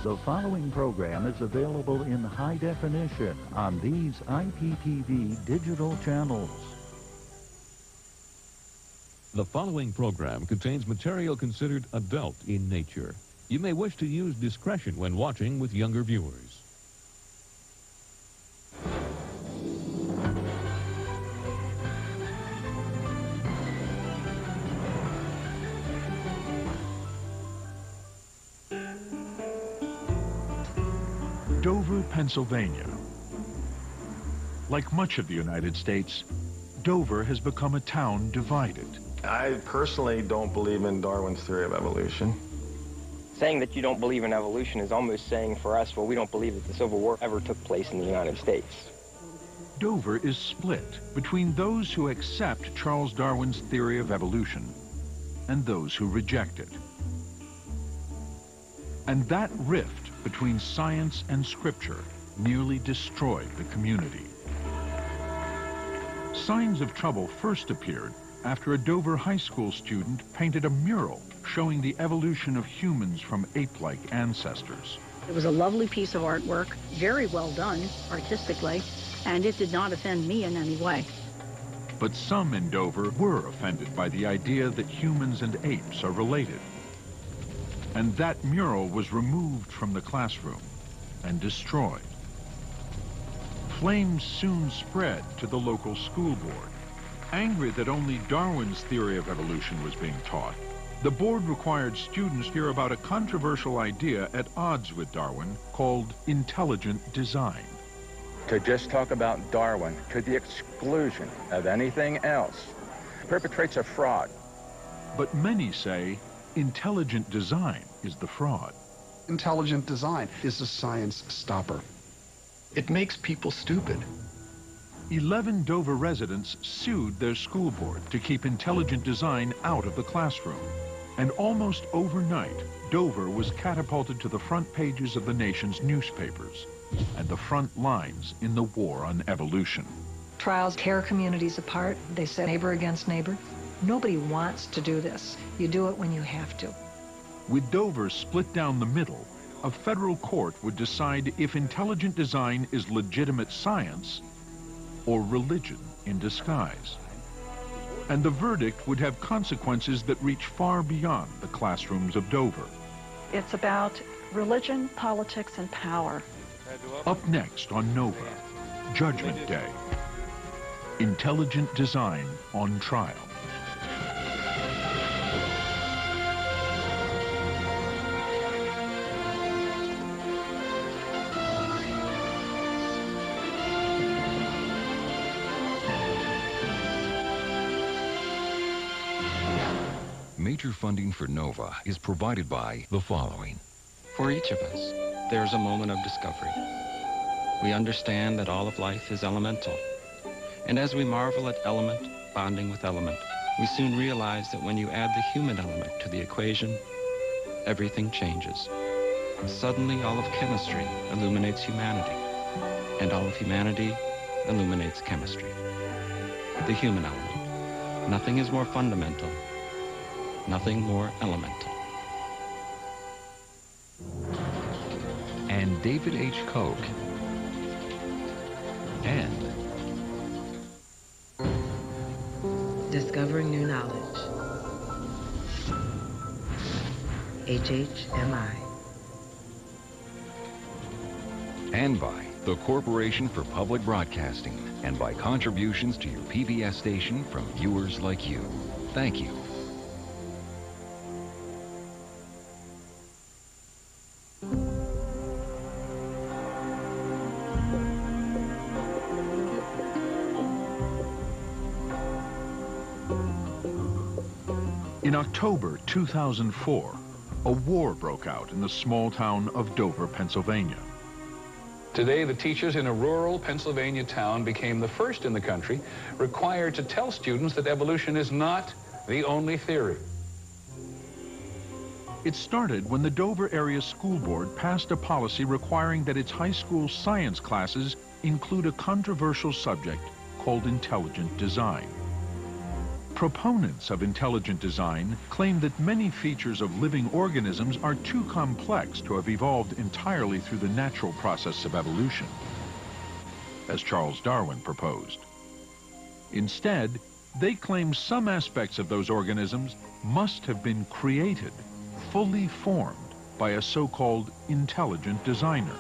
The following program is available in high definition on these IPTV digital channels. The following program contains material considered adult in nature. You may wish to use discretion when watching with younger viewers. Dover, Pennsylvania. Like much of the United States, Dover has become a town divided. I personally don't believe in Darwin's theory of evolution. Saying that you don't believe in evolution is almost saying for us, well, we don't believe that the Civil War ever took place in the United States. Dover is split between those who accept Charles Darwin's theory of evolution and those who reject it. And that rift between science and scripture nearly destroyed the community. Signs of trouble first appeared after a Dover high school student painted a mural showing the evolution of humans from ape-like ancestors. It was a lovely piece of artwork, very well done artistically, and it did not offend me in any way. But some in Dover were offended by the idea that humans and apes are related. And that mural was removed from the classroom and destroyed. Flames soon spread to the local school board. Angry that only Darwin's theory of evolution was being taught, the board required students hear about a controversial idea at odds with Darwin called intelligent design. To just talk about Darwin to the exclusion of anything else perpetrates a fraud. But many say intelligent design is the fraud. Intelligent design is a science stopper. It makes people stupid. 11 Dover residents sued their school board to keep intelligent design out of the classroom. And almost overnight, Dover was catapulted to the front pages of the nation's newspapers and the front lines in the war on evolution. Trials tear communities apart. They set neighbor against neighbor. Nobody wants to do this. You do it when you have to. With Dover split down the middle, a federal court would decide if intelligent design is legitimate science or religion in disguise. And the verdict would have consequences that reach far beyond the classrooms of Dover. It's about religion, politics, and power. Up next on Nova, Judgment Day. Intelligent design on trial. Major funding for NOVA is provided by the following. For each of us, there's a moment of discovery. We understand that all of life is elemental. And as we marvel at element bonding with element, we soon realize that when you add the human element to the equation, everything changes. Suddenly, all of chemistry illuminates humanity, and all of humanity illuminates chemistry. The human element. Nothing is more fundamental. Nothing more elemental. And David H. Koch. And Discovering New Knowledge. HHMI. And by the Corporation for Public Broadcasting, and by contributions to your PBS station from viewers like you. Thank you. In October 2004, a war broke out in the small town of Dover, Pennsylvania. Today, the teachers in a rural Pennsylvania town became the first in the country required to tell students that evolution is not the only theory. It started when the Dover Area School Board passed a policy requiring that its high school science classes include a controversial subject called intelligent design. Proponents of intelligent design claim that many features of living organisms are too complex to have evolved entirely through the natural process of evolution, as Charles Darwin proposed. Instead, they claim some aspects of those organisms must have been created, fully formed, by a so-called intelligent designer.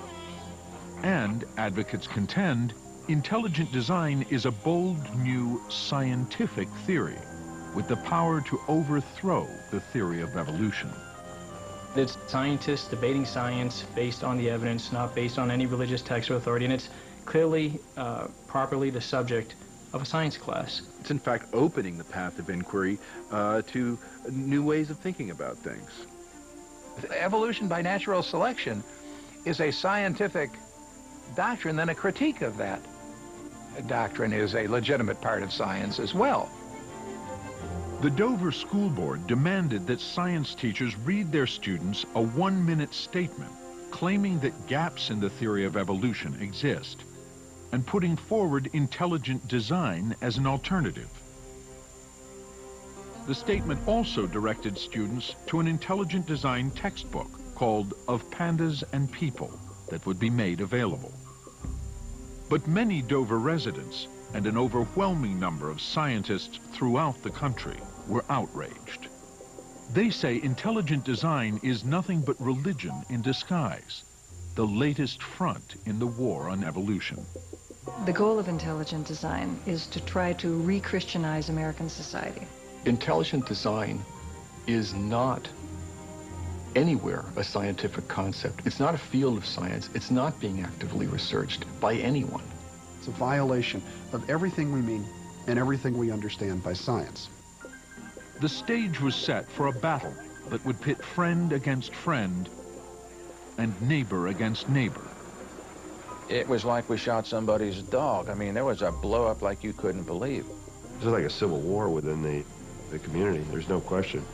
And, advocates contend, intelligent design is a bold new scientific theory with the power to overthrow the theory of evolution. It's scientists debating science based on the evidence, not based on any religious text or authority, and it's clearly, properly the subject of a science class. It's in fact opening the path of inquiry to new ways of thinking about things. Evolution by natural selection is a scientific doctrine, then a critique of that doctrine is a legitimate part of science as well. The Dover School Board demanded that science teachers read their students a 1-minute statement claiming that gaps in the theory of evolution exist and putting forward intelligent design as an alternative. The statement also directed students to an intelligent design textbook called Of Pandas and People that would be made available. But many Dover residents and an overwhelming number of scientists throughout the country were outraged. They say intelligent design is nothing but religion in disguise, the latest front in the war on evolution. The goal of intelligent design is to try to re-Christianize American society. Intelligent design is not anywhere a scientific concept. It's not a field of science. It's not being actively researched by anyone. It's a violation of everything we mean and everything we understand by science. The stage was set for a battle that would pit friend against friend and neighbor against neighbor. It was like we shot somebody's dog. I mean, there was a blow up like you couldn't believe. This is like a civil war within the community, there's no question.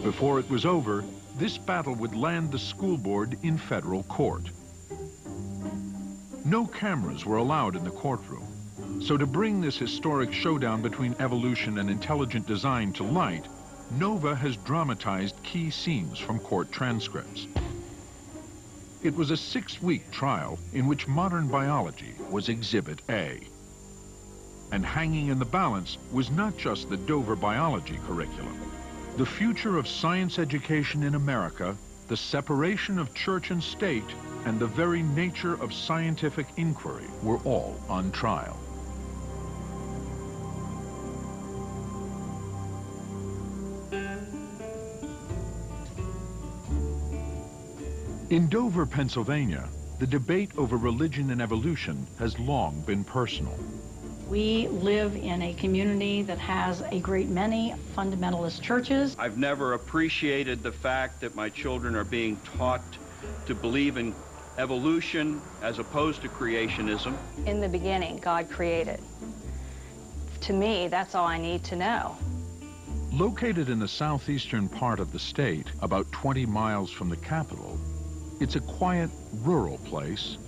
Before it was over, this battle would land the school board in federal court. No cameras were allowed in the courtroom, so to bring this historic showdown between evolution and intelligent design to light, Nova has dramatized key scenes from court transcripts. It was a 6-week trial in which modern biology was Exhibit A. And hanging in the balance was not just the Dover biology curriculum. The future of science education in America, the separation of church and state, and the very nature of scientific inquiry were all on trial. In Dover, Pennsylvania, the debate over religion and evolution has long been personal. We live in a community that has a great many fundamentalist churches. I've never appreciated the fact that my children are being taught to believe in evolution as opposed to creationism. In the beginning, God created. To me, that's all I need to know. Located in the southeastern part of the state, about 20 miles from the capital, it's a quiet, rural place,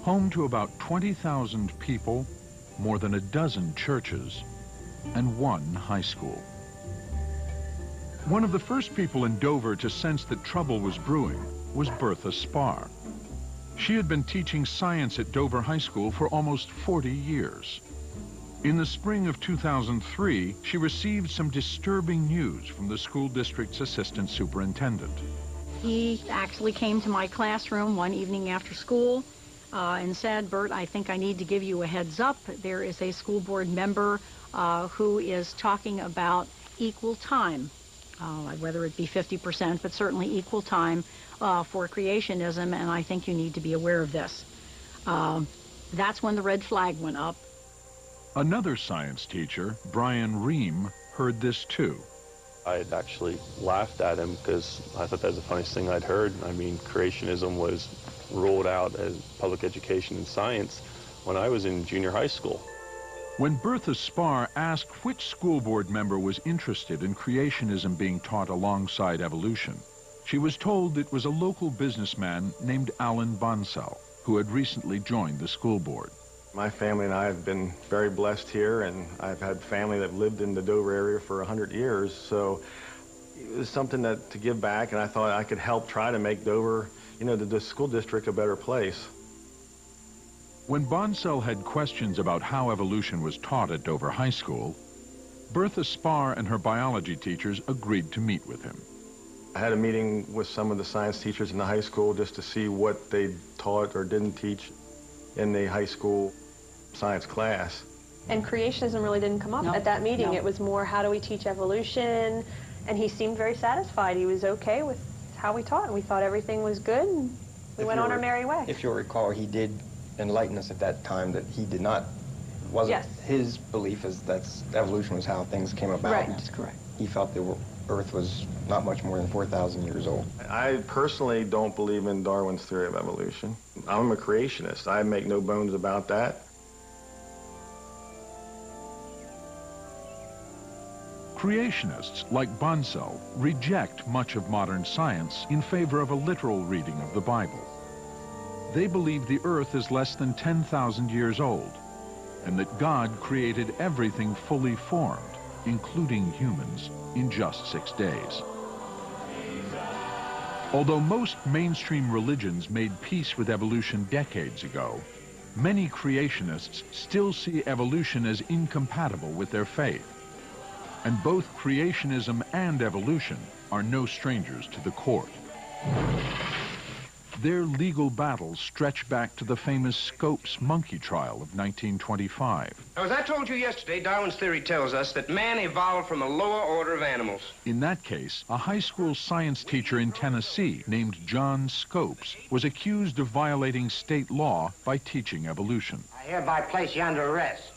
home to about 20,000 people, more than a dozen churches, and 1 high school. One of the first people in Dover to sense that trouble was brewing was Bertha Spar. She had been teaching science at Dover High School for almost 40 years. In the spring of 2003, she received some disturbing news from the school district's assistant superintendent. He actually came to my classroom one evening after school and said, "Bert, I think I need to give you a heads up. There is a school board member who is talking about equal time, whether it be 50%, but certainly equal time for creationism, and I think you need to be aware of this." That's when the red flag went up. Another science teacher, Brian Ream, heard this too. I had actually laughed at him because I thought that was the funniest thing I'd heard. I mean, creationism was ruled out as public education and science when I was in junior high school. When Bertha Spar asked which school board member was interested in creationism being taught alongside evolution, she was told it was a local businessman named Alan Bonsell, who had recently joined the school board. My family and I have been very blessed here, and I've had family that lived in the Dover area for 100 years, so it was something that to give back, and I thought I could help try to make Dover, you know, the school district a better place. When Bonsell had questions about how evolution was taught at Dover High School, Bertha Spar and her biology teachers agreed to meet with him. I had a meeting with some of the science teachers in the high school just to see what they taught or didn't teach in the high school science class. And creationism really didn't come up at that meeting. It was more, how do we teach evolution? And he seemed very satisfied. He was okay with how we taught, and we thought everything was good, and we went on our merry way. If you'll recall, he did enlighten us at that time that he did not, wasn't his belief is that evolution was how things came about. Right, that's correct. He felt the Earth was not much more than 4,000 years old. I personally don't believe in Darwin's theory of evolution. I'm a creationist. I make no bones about that. Creationists, like Bonsell, reject much of modern science in favor of a literal reading of the Bible. They believe the Earth is less than 10,000 years old, and that God created everything fully formed, including humans, in just 6 days. Although most mainstream religions made peace with evolution decades ago, many creationists still see evolution as incompatible with their faith. And both creationism and evolution are no strangers to the court. Their legal battles stretch back to the famous Scopes monkey trial of 1925. Now, as I told you yesterday, Darwin's theory tells us that man evolved from a lower order of animals. In that case, a high school science teacher in Tennessee named John Scopes was accused of violating state law by teaching evolution. I hereby place you under arrest.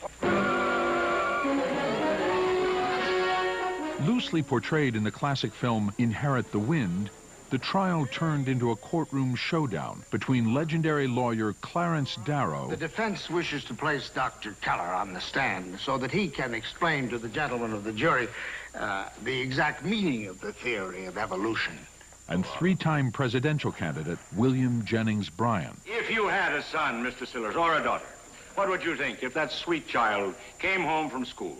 Loosely portrayed in the classic film Inherit the Wind, the trial turned into a courtroom showdown between legendary lawyer Clarence Darrow. The defense wishes to place Dr. Keller on the stand so that he can explain to the gentlemen of the jury the exact meaning of the theory of evolution. And three-time presidential candidate William Jennings Bryan. If you had a son, Mr. Sillers, or a daughter, what would you think if that sweet child came home from school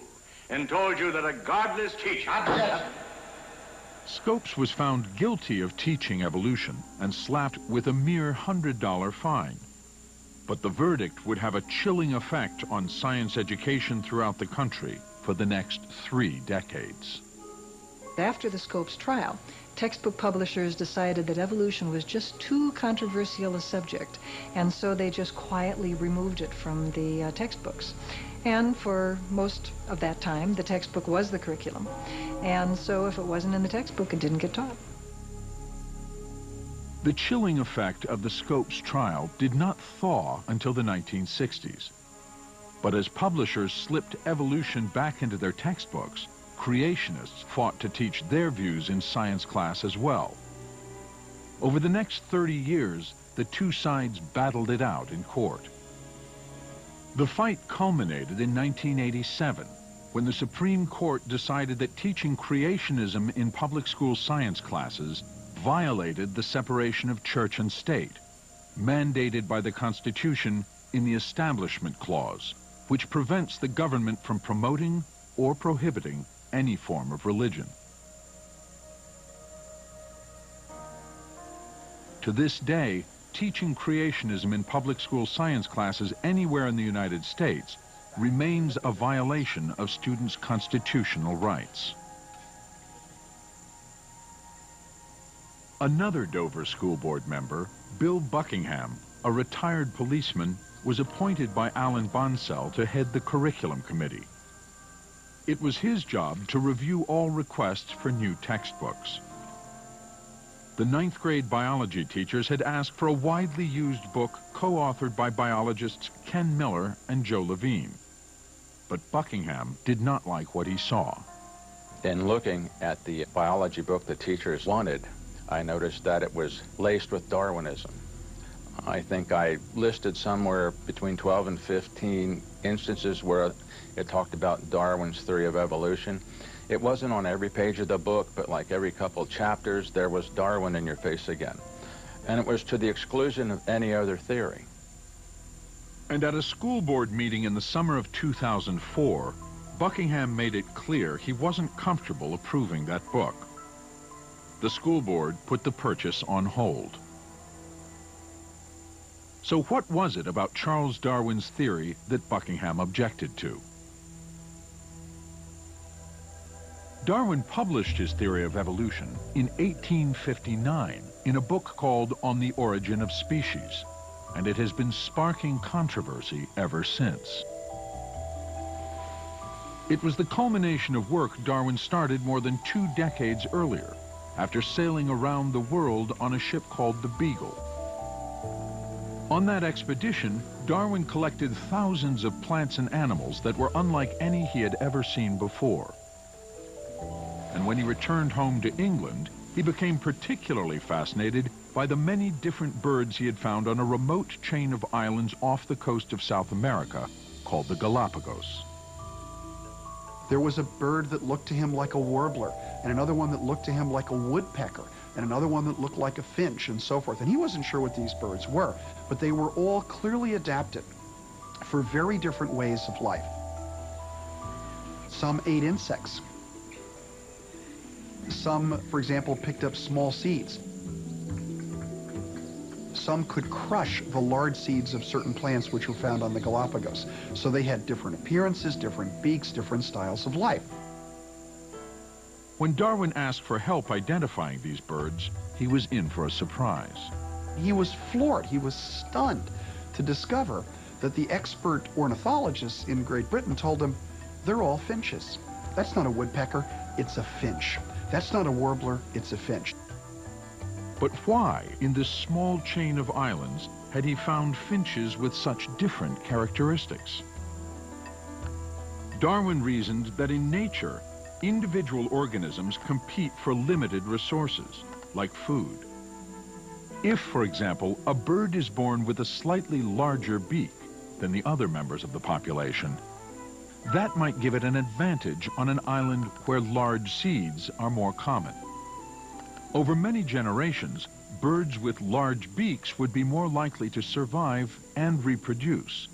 and told you that a godless teacher... Scopes was found guilty of teaching evolution and slapped with a mere $100 fine. But the verdict would have a chilling effect on science education throughout the country for the next 3 decades. After the Scopes trial, textbook publishers decided that evolution was just too controversial a subject, and so they just quietly removed it from the textbooks. And for most of that time, the textbook was the curriculum. And so if it wasn't in the textbook, it didn't get taught. The chilling effect of the Scopes trial did not thaw until the 1960s. But as publishers slipped evolution back into their textbooks, creationists fought to teach their views in science class as well. Over the next 30 years, the two sides battled it out in court. The fight culminated in 1987, when the Supreme Court decided that teaching creationism in public school science classes violated the separation of church and state, mandated by the Constitution in the Establishment Clause, which prevents the government from promoting or prohibiting any form of religion. To this day, teaching creationism in public school science classes anywhere in the United States remains a violation of students' constitutional rights. Another Dover School Board member, Bill Buckingham, a retired policeman, was appointed by Alan Bonsell to head the curriculum committee. It was his job to review all requests for new textbooks. The 9th grade biology teachers had asked for a widely used book co-authored by biologists Ken Miller and Joe Levine. But Buckingham did not like what he saw. In looking at the biology book the teachers wanted, I noticed that it was laced with Darwinism. I think I listed somewhere between 12 and 15 instances where it talked about Darwin's theory of evolution. It wasn't on every page of the book, but like every couple chapters, there was Darwin in your face again. And it was to the exclusion of any other theory. And at a school board meeting in the summer of 2004, Buckingham made it clear he wasn't comfortable approving that book. The school board put the purchase on hold. So what was it about Charles Darwin's theory that Buckingham objected to? Darwin published his theory of evolution in 1859 in a book called On the Origin of Species, and it has been sparking controversy ever since. It was the culmination of work Darwin started more than 2 decades earlier, after sailing around the world on a ship called the Beagle. On that expedition, Darwin collected thousands of plants and animals that were unlike any he had ever seen before. And when he returned home to England, he became particularly fascinated by the many different birds he had found on a remote chain of islands off the coast of South America called the Galapagos. There was a bird that looked to him like a warbler, and another one that looked to him like a woodpecker, and another one that looked like a finch, and so forth. And he wasn't sure what these birds were, but they were all clearly adapted for very different ways of life. Some ate insects. Some, for example, picked up small seeds. Some could crush the large seeds of certain plants which were found on the Galapagos. So they had different appearances, different beaks, different styles of life. When Darwin asked for help identifying these birds, he was in for a surprise. He was floored, he was stunned to discover that the expert ornithologists in Great Britain told him, they're all finches. That's not a woodpecker, it's a finch. That's not a warbler, it's a finch. But why, in this small chain of islands, had he found finches with such different characteristics? Darwin reasoned that in nature, individual organisms compete for limited resources, like food. If, for example, a bird is born with a slightly larger beak than the other members of the population, that might give it an advantage on an island where large seeds are more common. Over many generations, birds with large beaks would be more likely to survive and reproduce,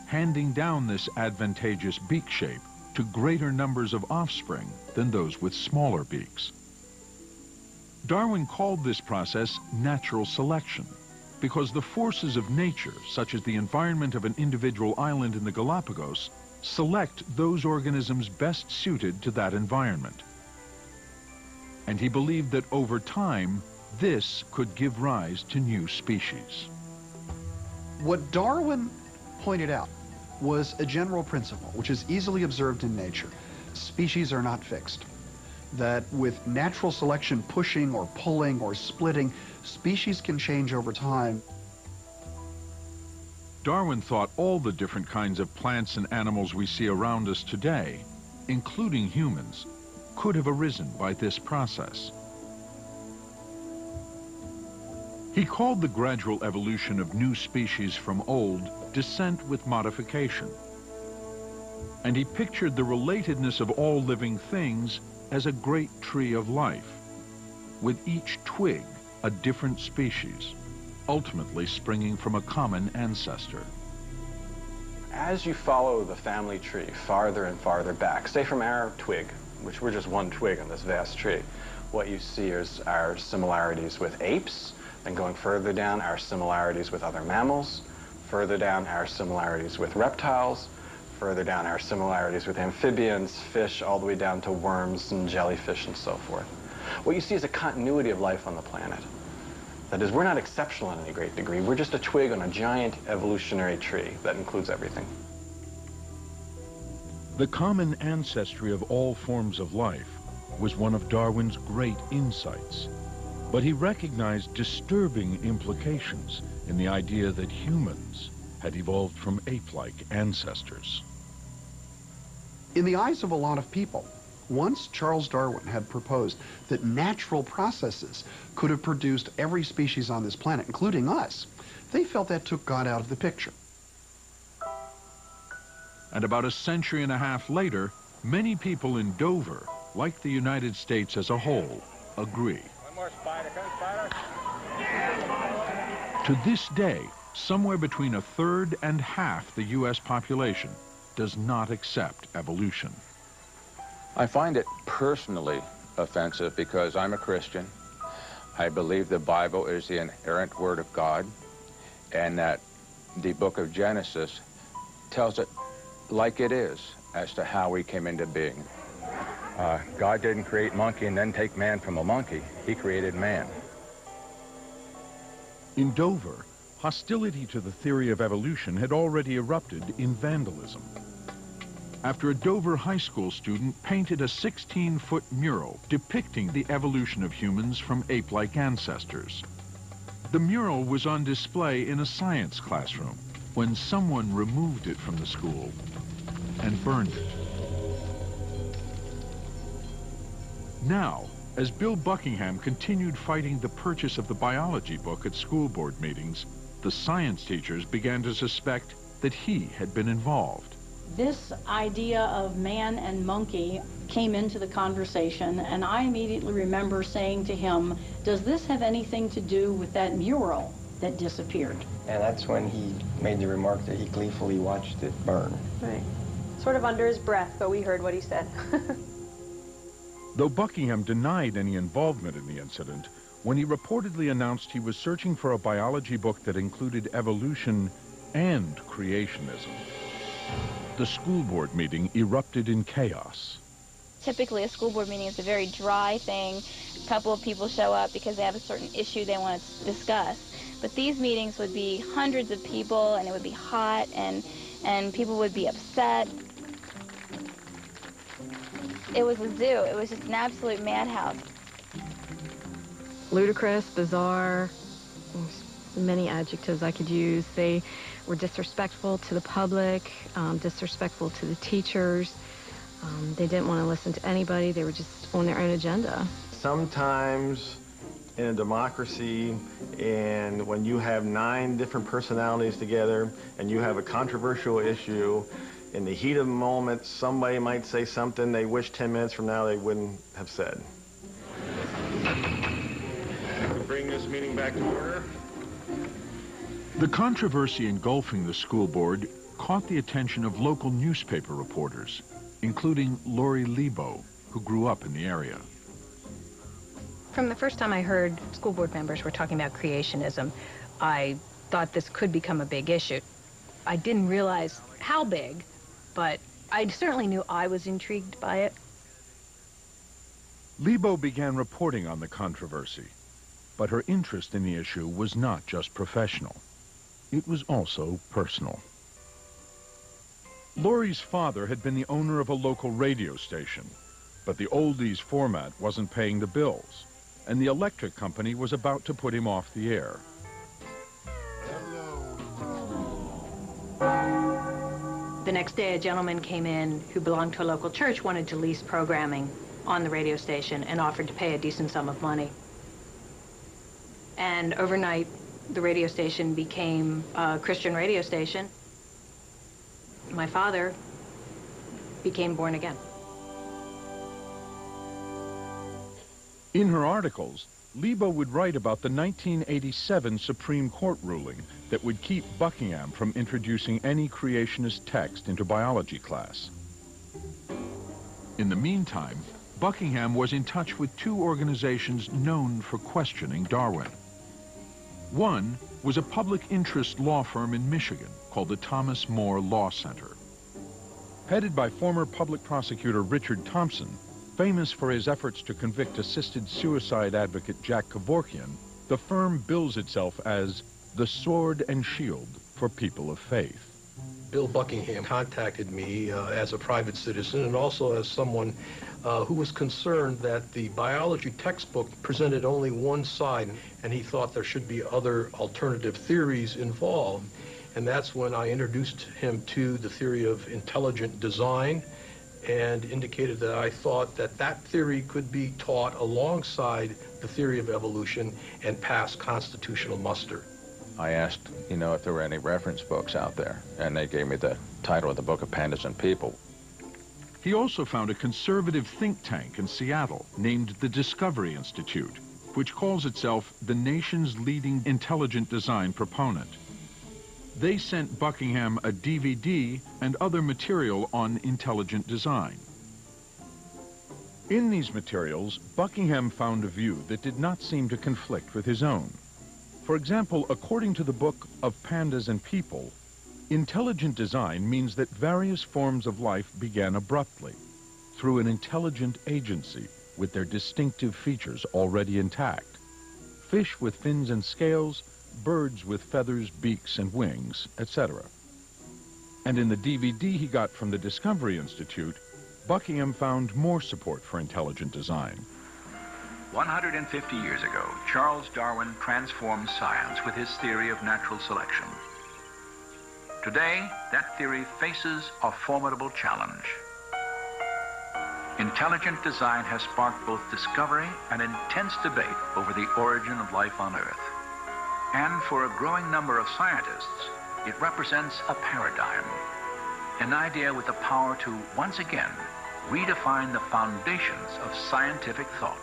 handing down this advantageous beak shape to greater numbers of offspring than those with smaller beaks. Darwin called this process natural selection because the forces of nature, such as the environment of an individual island in the Galapagos, select those organisms best suited to that environment. And he believed that over time, this could give rise to new species. What Darwin pointed out was a general principle, which is easily observed in nature. Species are not fixed. That with natural selection pushing or pulling or splitting, species can change over time. Darwin thought all the different kinds of plants and animals we see around us today, including humans, could have arisen by this process. He called the gradual evolution of new species from old descent with modification. And he pictured the relatedness of all living things as a great tree of life, with each twig a different species, ultimately springing from a common ancestor. As you follow the family tree farther and farther back, say from our twig, which we're just one twig on this vast tree, what you see is our similarities with apes, and going further down, our similarities with other mammals, further down, our similarities with reptiles, further down, our similarities with amphibians, fish, all the way down to worms and jellyfish and so forth. What you see is a continuity of life on the planet. That is, we're not exceptional in any great degree. We're just a twig on a giant evolutionary tree that includes everything. The common ancestry of all forms of life was one of Darwin's great insights, but he recognized disturbing implications in the idea that humans had evolved from ape-like ancestors. In the eyes of a lot of people, once Charles Darwin had proposed that natural processes could have produced every species on this planet, including us, they felt that took God out of the picture. And about a century and a half later, many people in Dover, like the United States as a whole, agree. One more spider, come spider. To this day, somewhere between a third and half the U.S. population does not accept evolution. I find it personally offensive because I'm a Christian. I believe the Bible is the inerrant word of God, and that the book of Genesis tells it like it is as to how we came into being. God didn't create monkey and then take man from a monkey. He created man. In Dover, hostility to the theory of evolution had already erupted in vandalism. After a Dover high school student painted a 16-foot mural depicting the evolution of humans from ape-like ancestors. The mural was on display in a science classroom when someone removed it from the school and burned it. Now, as Bill Buckingham continued fighting the purchase of the biology book at school board meetings, the science teachers began to suspect that he had been involved. This idea of man and monkey came into the conversation, and I immediately remember saying to him, does this have anything to do with that mural that disappeared? And that's when he made the remark that he gleefully watched it burn. Right. Sort of under his breath, but we heard what he said. Though Buckingham denied any involvement in the incident, when he reportedly announced he was searching for a biology book that included evolution and creationism, the school board meeting erupted in chaos. Typically, a school board meeting is a very dry thing. A couple of people show up because they have a certain issue they want to discuss. But these meetings would be hundreds of people, and it would be hot, and people would be upset. It was a zoo. It was just an absolute madhouse. Ludicrous, bizarre, many adjectives I could use. They were disrespectful to the public, disrespectful to the teachers. They didn't want to listen to anybody. They were just on their own agenda. Sometimes in a democracy, and when you have 9 different personalities together and you have a controversial issue, in the heat of the moment, somebody might say something they wish 10 minutes from now they wouldn't have said. Bring this meeting back to order. The controversy engulfing the school board caught the attention of local newspaper reporters, including Lori Lebo, who grew up in the area. From the first time I heard school board members were talking about creationism, I thought this could become a big issue. I didn't realize how big, but I certainly knew I was intrigued by it. Lebo began reporting on the controversy, but her interest in the issue was not just professional. It was also personal. Lori's father had been the owner of a local radio station, but the oldies format wasn't paying the bills, and the electric company was about to put him off the air. The next day, a gentleman came in who belonged to a local church, wanted to lease programming on the radio station, and offered to pay a decent sum of money. And overnight, the radio station became a Christian radio station. My father became born again. In her articles, Lebo would write about the 1987 Supreme Court ruling that would keep Buckingham from introducing any creationist text into biology class. In the meantime, Buckingham was in touch with 2 organizations known for questioning Darwin. One was a public interest law firm in Michigan called the Thomas More Law Center. Headed by former public prosecutor Richard Thompson, famous for his efforts to convict assisted suicide advocate Jack Kevorkian, the firm bills itself as the sword and shield for people of faith. Bill Buckingham contacted me as a private citizen and also as someone who was concerned that the biology textbook presented only one side, and he thought there should be other alternative theories involved. And that's when I introduced him to the theory of intelligent design and indicated that I thought that that theory could be taught alongside the theory of evolution and pass constitutional muster. I asked, if there were any reference books out there, and they gave me the title of the book of Pandas and People. He also found a conservative think tank in Seattle named the Discovery Institute, which calls itself the nation's leading intelligent design proponent. They sent Buckingham a DVD and other material on intelligent design. In these materials, Buckingham found a view that did not seem to conflict with his own. For example, according to the book of Pandas and People, intelligent design means that various forms of life began abruptly through an intelligent agency with their distinctive features already intact. Fish with fins and scales, birds with feathers, beaks, and wings, etc. And in the DVD he got from the Discovery Institute, Buckingham found more support for intelligent design. 150 years ago, Charles Darwin transformed science with his theory of natural selection. Today, that theory faces a formidable challenge. Intelligent design has sparked both discovery and intense debate over the origin of life on Earth. And for a growing number of scientists, it represents a paradigm, an idea with the power to, once again, redefine the foundations of scientific thought.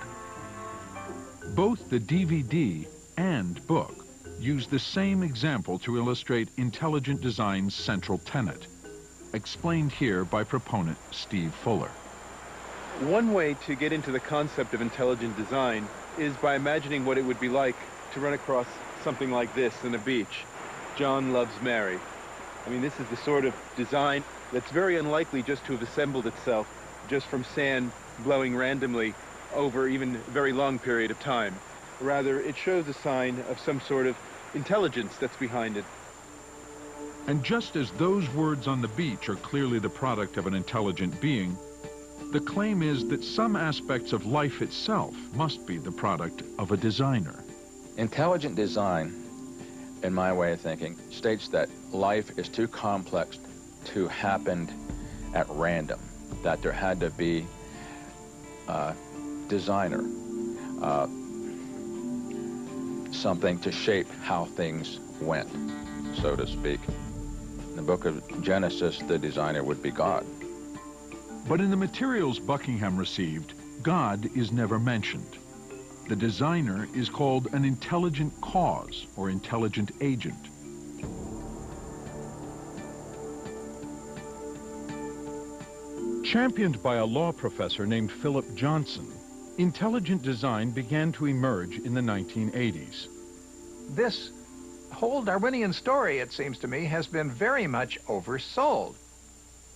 Both the DVD and book use the same example to illustrate intelligent design's central tenet, explained here by proponent Steve Fuller. One way to get into the concept of intelligent design is by imagining what it would be like to run across something like this on a beach. John loves Mary. I mean, this is the sort of design that's very unlikely just to have assembled itself just from sand blowing randomly over even a very long period of time. Rather, it shows a sign of some sort of intelligence that's behind it. And just as those words on the beach are clearly the product of an intelligent being, the claim is that some aspects of life itself must be the product of a designer. Intelligent design, in my way of thinking, states that life is too complex to happen at random, that there had to be a designer, something to shape how things went, so to speak. In the book of Genesis, the designer would be God. But in the materials Buckingham received, God is never mentioned. The designer is called an intelligent cause or intelligent agent. Championed by a law professor named Philip Johnson, intelligent design began to emerge in the 1980s. This whole Darwinian story, it seems to me, has been very much oversold.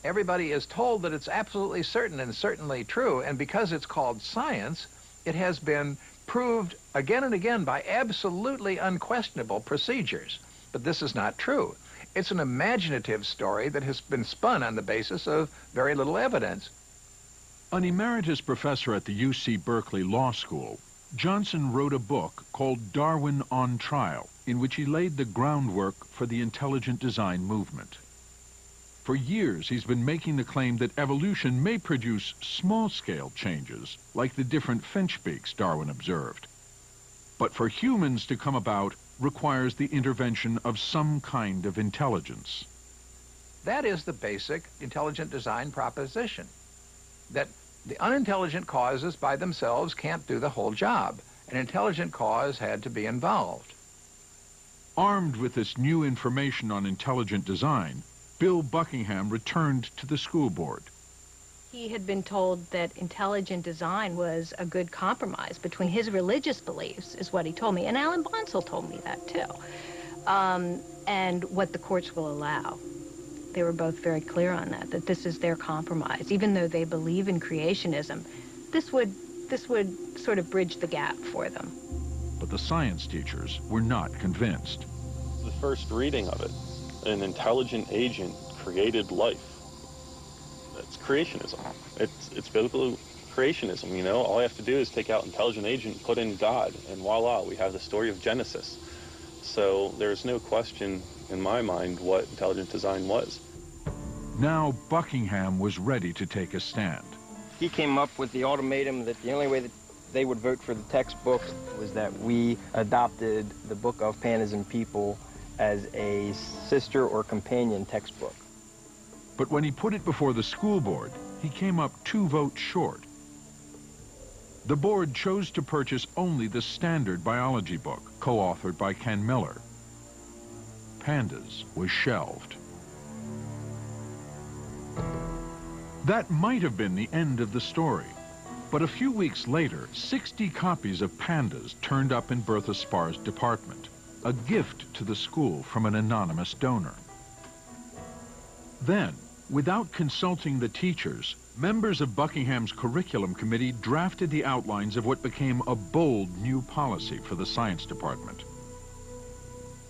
Everybody is told that it's absolutely certain and certainly true, and because it's called science, it has been proved again and again by absolutely unquestionable procedures. But this is not true. It's an imaginative story that has been spun on the basis of very little evidence. An emeritus professor at the UC Berkeley Law School, Johnson wrote a book called Darwin on Trial, in which he laid the groundwork for the intelligent design movement. For years, he's been making the claim that evolution may produce small-scale changes, like the different finch beaks Darwin observed. But for humans to come about requires the intervention of some kind of intelligence. That is the basic intelligent design proposition, that the unintelligent causes by themselves can't do the whole job. An intelligent cause had to be involved. Armed with this new information on intelligent design, Bill Buckingham returned to the school board. He had been told that intelligent design was a good compromise between his religious beliefs, is what he told me, and Alan Bonsall told me that too, and what the courts will allow. They were both very clear on that this is their compromise. Even though they believe in creationism, this would sort of bridge the gap for them. But the science teachers were not convinced. The first reading of it, an intelligent agent created life. That's creationism. It's biblical creationism, you know? All I have to do is take out intelligent agent, put in God, and voila, we have the story of Genesis. So there's no question in my mind what intelligent design was. Now Buckingham was ready to take a stand. He came up with the ultimatum that the only way that they would vote for the textbook was that we adopted the book of Pandas and People as a sister or companion textbook. But when he put it before the school board, he came up 2 votes short. The board chose to purchase only the standard biology book, co-authored by Ken Miller. pandas was shelved. That might have been the end of the story, but a few weeks later, 60 copies of pandas turned up in Bertha Sparr's department, a gift to the school from an anonymous donor. Then, without consulting the teachers, members of Buckingham's curriculum committee drafted the outlines of what became a bold new policy for the science department.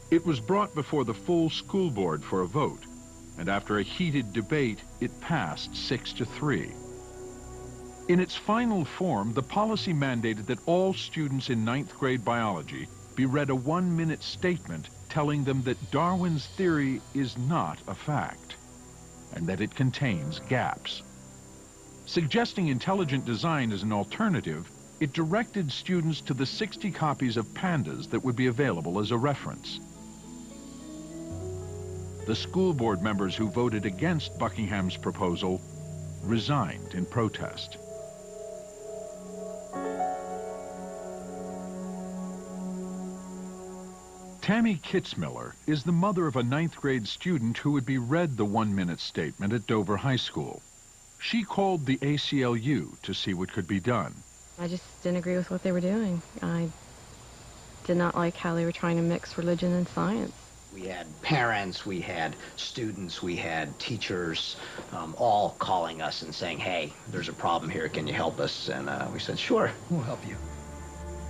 It was brought before the full school board for a vote, and after a heated debate, it passed 6-3. In its final form, the policy mandated that all students in 9th grade biology be read a 1-minute statement telling them that Darwin's theory is not a fact, and that it contains gaps. Suggesting intelligent design as an alternative, it directed students to the 60 copies of pandas that would be available as a reference. The school board members who voted against Buckingham's proposal resigned in protest. Tammy Kitzmiller is the mother of a 9th grade student who would be read the 1-minute statement at Dover High School. She called the ACLU to see what could be done. I just didn't agree with what they were doing. I did not like how they were trying to mix religion and science. We had parents, we had students, we had teachers, all calling us and saying, hey, there's a problem here, can you help us? And we said, sure, we'll help you.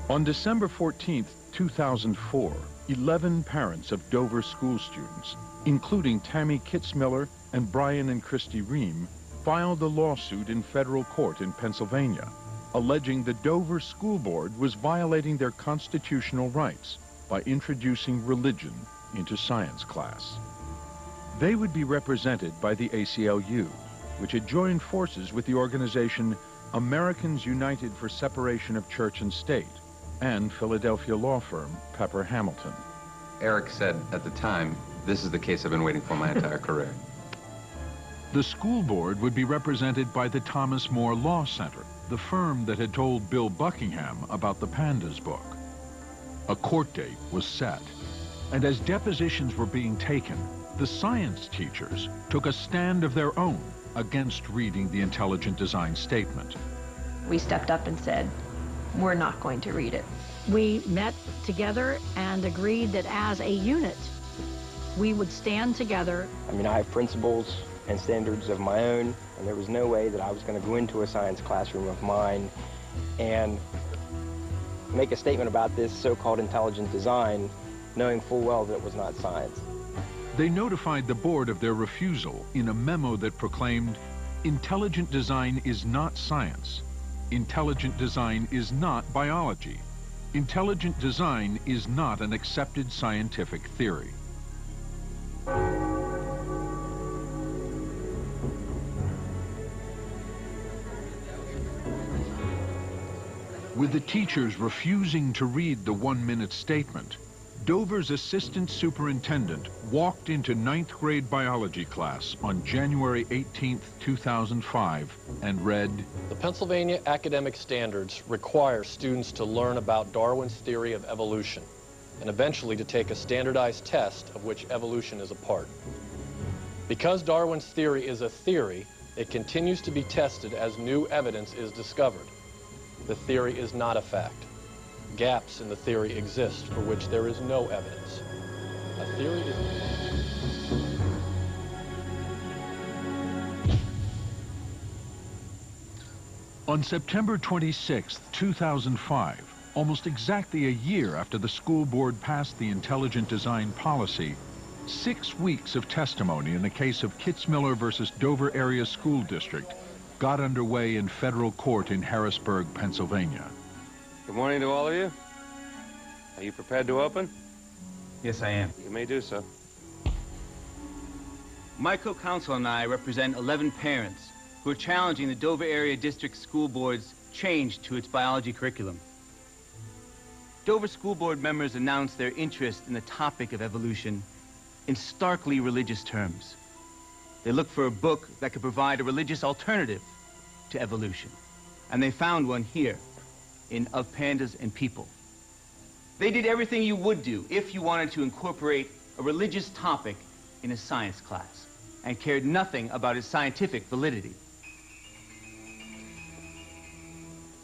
On December 14th, 2004, 11 parents of Dover school students, including Tammy Kitzmiller and Brian and Christy Ream, filed a lawsuit in federal court in Pennsylvania, alleging the Dover School Board was violating their constitutional rights by introducing religion into science class. They would be represented by the ACLU, which had joined forces with the organization Americans United for Separation of Church and State, and Philadelphia law firm Pepper Hamilton. Eric said at the time, this is the case I've been waiting for my entire career. The school board would be represented by the Thomas More Law Center, the firm that had told Bill Buckingham about the Pandas book. A court date was set, and as depositions were being taken, the science teachers took a stand of their own against reading the intelligent design statement. We stepped up and said, we're not going to read it. We met together and agreed that as a unit, we would stand together. I mean, I have principles and standards of my own, and there was no way that I was going to go into a science classroom of mine and make a statement about this so-called intelligent design, knowing full well that it was not science. They notified the board of their refusal in a memo that proclaimed, intelligent design is not science. Intelligent design is not biology. Intelligent design is not an accepted scientific theory. With the teachers refusing to read the 1-minute statement, Dover's assistant superintendent walked into 9th grade biology class on January 18, 2005, and read, "The Pennsylvania academic standards require students to learn about Darwin's theory of evolution, and eventually to take a standardized test of which evolution is a part. Because Darwin's theory is a theory, it continues to be tested as new evidence is discovered. The theory is not a fact. Gaps in the theory exist for which there is no evidence. A theory is..." On September 26, 2005, almost exactly a year after the school board passed the intelligent design policy, 6 weeks of testimony in the case of Kitzmiller versus Dover Area School District got underway in federal court in Harrisburg, Pennsylvania. Good morning to all of you. Are you prepared to open? Yes, I am. You may do so. My co-counsel and I represent 11 parents who are challenging the Dover Area District School Board's change to its biology curriculum. Dover School Board members announced their interest in the topic of evolution in starkly religious terms. They looked for a book that could provide a religious alternative to evolution, and they found one here in Of Pandas and People. They did everything you would do if you wanted to incorporate a religious topic in a science class and cared nothing about its scientific validity.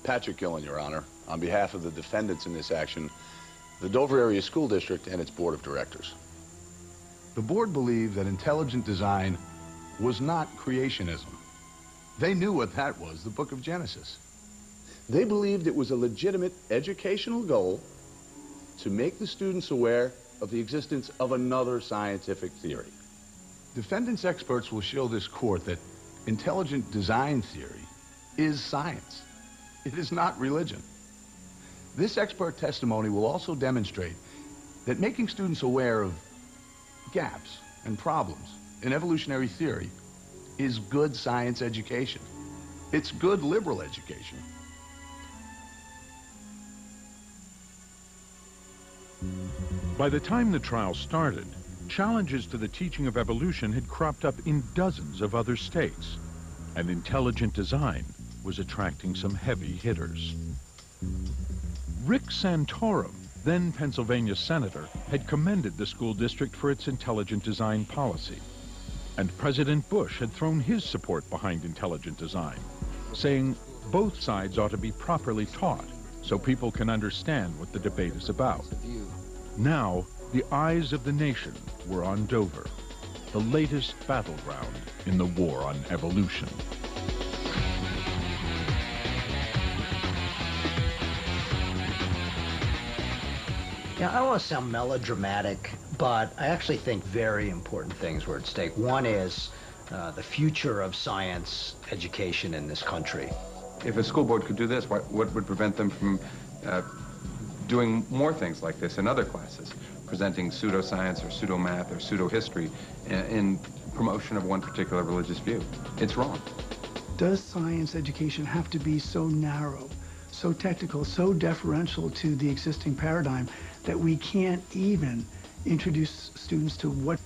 Patrick Gillen, Your Honor, on behalf of the defendants in this action, the Dover Area School District and its Board of Directors. The board believed that intelligent design was not creationism. They knew what that was, the Book of Genesis. They believed it was a legitimate educational goal to make the students aware of the existence of another scientific theory. Defendants' experts will show this court that intelligent design theory is science. It is not religion. This expert testimony will also demonstrate that making students aware of gaps and problems in evolutionary theory is good science education. It's good liberal education. By the time the trial started, challenges to the teaching of evolution had cropped up in dozens of other states, and intelligent design was attracting some heavy hitters. Rick Santorum, then Pennsylvania senator, had commended the school district for its intelligent design policy. And President Bush had thrown his support behind intelligent design, saying both sides ought to be properly taught so people can understand what the debate is about. Now, the eyes of the nation were on Dover, the latest battleground in the war on evolution. Yeah, I don't want to sound melodramatic, but I actually think very important things were at stake. One is the future of science education in this country. If a school board could do this, what would prevent them from doing more things like this in other classes, presenting pseudoscience or pseudo-math or pseudo-history in promotion of one particular religious view? It's wrong. Does science education have to be so narrow, so technical, so deferential to the existing paradigm that we can't even introduce students to what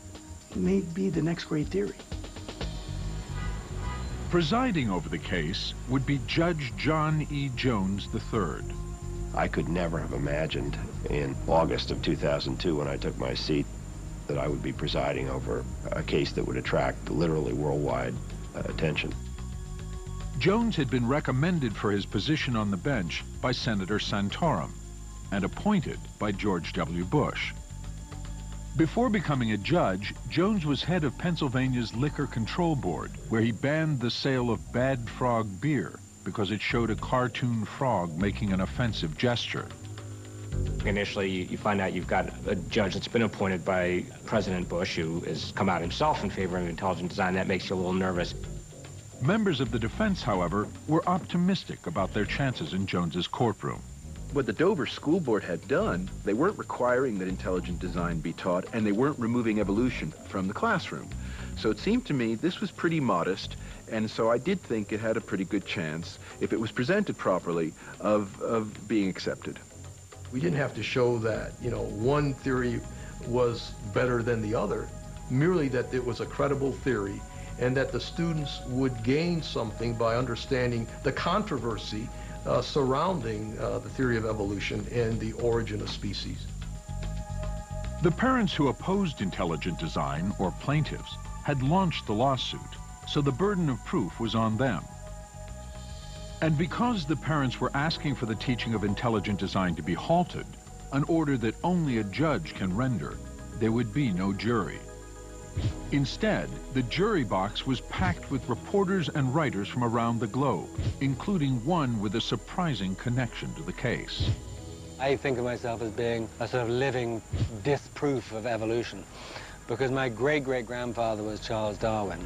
may be the next great theory? Presiding over the case would be Judge John E. Jones III. I could never have imagined in August of 2002, when I took my seat, that I would be presiding over a case that would attract literally worldwide attention. Jones had been recommended for his position on the bench by Senator Santorum and appointed by George W. Bush. Before becoming a judge, Jones was head of Pennsylvania's Liquor Control Board, where he banned the sale of Bad Frog beer because it showed a cartoon frog making an offensive gesture. Initially, you find out you've got a judge that's been appointed by President Bush who has come out himself in favor of intelligent design. That makes you a little nervous. Members of the defense, however, were optimistic about their chances in Jones's courtroom. What the Dover School Board had done, they weren't requiring that intelligent design be taught, and they weren't removing evolution from the classroom. So it seemed to me this was pretty modest, and so I did think it had a pretty good chance, if it was presented properly, of being accepted. We didn't have to show that, one theory was better than the other, merely that it was a credible theory and that the students would gain something by understanding the controversy surrounding the theory of evolution and the origin of species. The parents who opposed intelligent design, or plaintiffs, had launched the lawsuit, so the burden of proof was on them. And because the parents were asking for the teaching of intelligent design to be halted, an order that only a judge can render, there would be no jury. Instead, the jury box was packed with reporters and writers from around the globe, including one with a surprising connection to the case. I think of myself as being a sort of living disproof of evolution, because my great-great-grandfather was Charles Darwin,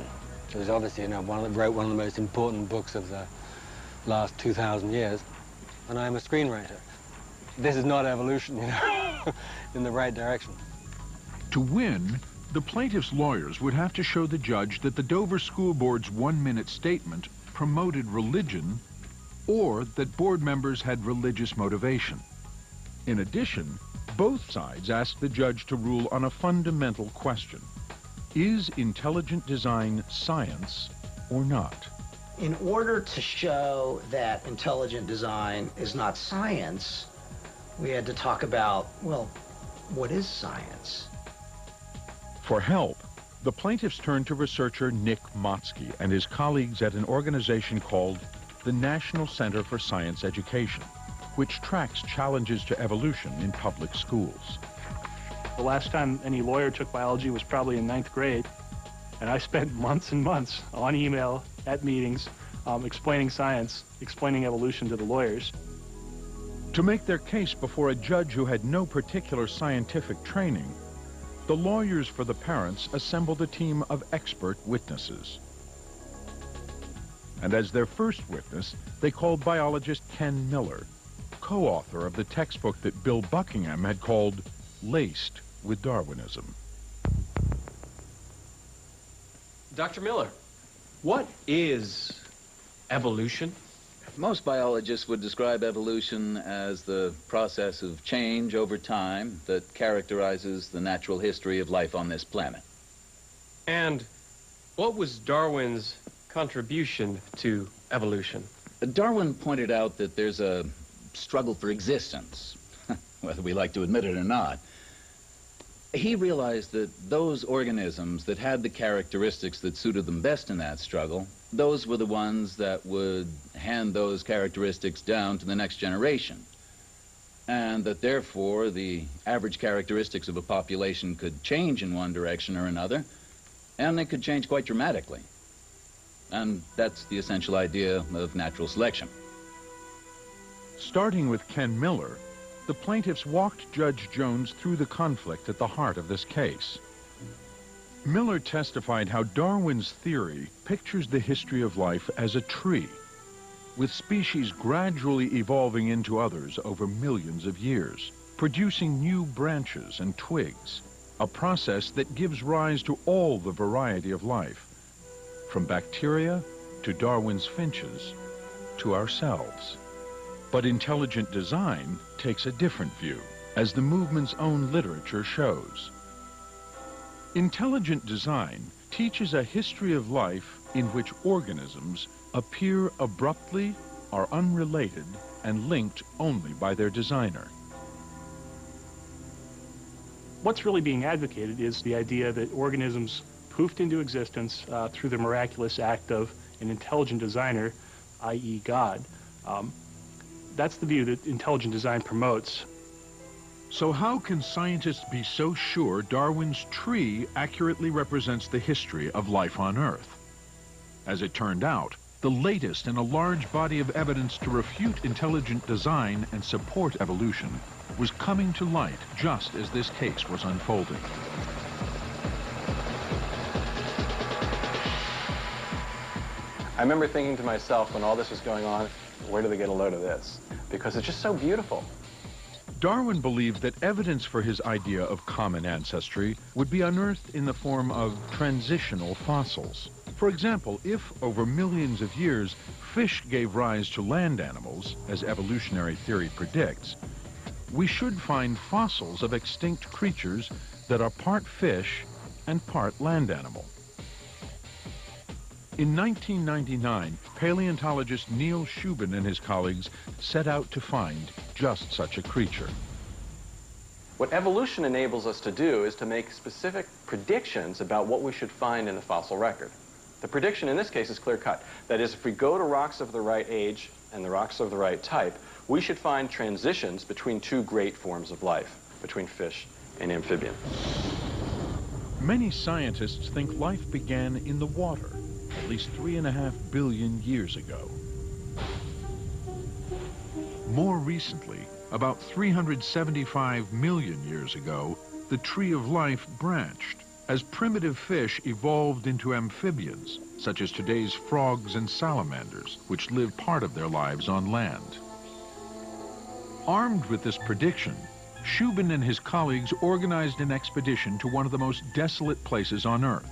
who was obviously, wrote one of the most important books of the last 2,000 years, and I'm a screenwriter. This is not evolution, in the right direction. To win, the plaintiff's lawyers would have to show the judge that the Dover School Board's one-minute statement promoted religion or that board members had religious motivation. In addition, both sides asked the judge to rule on a fundamental question. Is intelligent design science or not? In order to show that intelligent design is not science, we had to talk about, well, what is science? For help, the plaintiffs turned to researcher Nick Motzke and his colleagues at an organization called the National Center for Science Education, which tracks challenges to evolution in public schools. The last time any lawyer took biology was probably in 9th grade, and I spent months and months on email, at meetings, explaining science, explaining evolution to the lawyers. To make their case before a judge who had no particular scientific training, the lawyers for the parents assembled a team of expert witnesses. And as their first witness, they called biologist Ken Miller, co-author of the textbook that Bill Buckingham had called Laced with Darwinism. Dr. Miller, what is evolution? Most biologists would describe evolution as the process of change over time that characterizes the natural history of life on this planet. And what was Darwin's contribution to evolution? Darwin pointed out that there's a struggle for existence, whether we like to admit it or not. He realized that those organisms that had the characteristics that suited them best in that struggle, those were the ones that would hand those characteristics down to the next generation. And that therefore the average characteristics of a population could change in one direction or another, and they could change quite dramatically. And that's the essential idea of natural selection. Starting with Ken Miller, the plaintiffs walked Judge Jones through the conflict at the heart of this case. Miller testified how Darwin's theory pictures the history of life as a tree, with species gradually evolving into others over millions of years, producing new branches and twigs, a process that gives rise to all the variety of life, from bacteria to Darwin's finches to ourselves. But intelligent design takes a different view, as the movement's own literature shows. Intelligent design teaches a history of life in which organisms appear abruptly, are unrelated, and linked only by their designer. What's really being advocated is the idea that organisms poofed into existence through the miraculous act of an intelligent designer, i.e. God. That's the view that intelligent design promotes. So how can scientists be so sure Darwin's tree accurately represents the history of life on Earth? As it turned out, the latest in a large body of evidence to refute intelligent design and support evolution was coming to light just as this case was unfolding. I remember thinking to myself when all this was going on, where do they get a load of this? Because it's just so beautiful. Darwin believed that evidence for his idea of common ancestry would be unearthed in the form of transitional fossils. For example, if over millions of years fish gave rise to land animals, as evolutionary theory predicts, we should find fossils of extinct creatures that are part fish and part land animal. In 1999, paleontologist Neil Shubin and his colleagues set out to find just such a creature. What evolution enables us to do is to make specific predictions about what we should find in the fossil record. The prediction in this case is clear-cut. That is, if we go to rocks of the right age and the rocks of the right type, we should find transitions between two great forms of life, between fish and amphibian. Many scientists think life began in the water, at least 3.5 billion years ago. More recently, about 375 million years ago, the tree of life branched as primitive fish evolved into amphibians, such as today's frogs and salamanders, which live part of their lives on land. Armed with this prediction, Shubin and his colleagues organized an expedition to one of the most desolate places on Earth,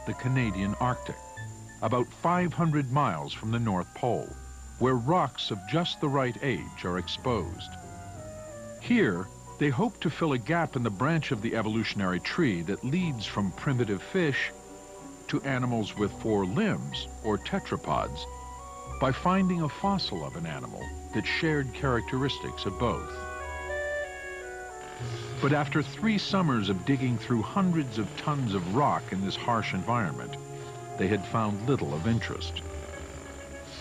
the Canadian Arctic, about 500 miles from the North Pole, where rocks of just the right age are exposed. Here, they hope to fill a gap in the branch of the evolutionary tree that leads from primitive fish to animals with 4 limbs, or tetrapods, by finding a fossil of an animal that shared characteristics of both. But after 3 summers of digging through hundreds of tons of rock in this harsh environment, they had found little of interest.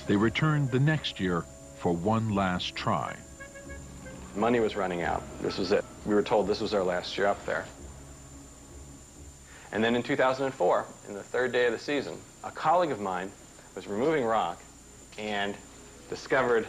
They returned the next year for one last try. Money was running out. This was it. We were told this was our last year up there. And then in 2004, in the 3rd day of the season, a colleague of mine was removing rock and discovered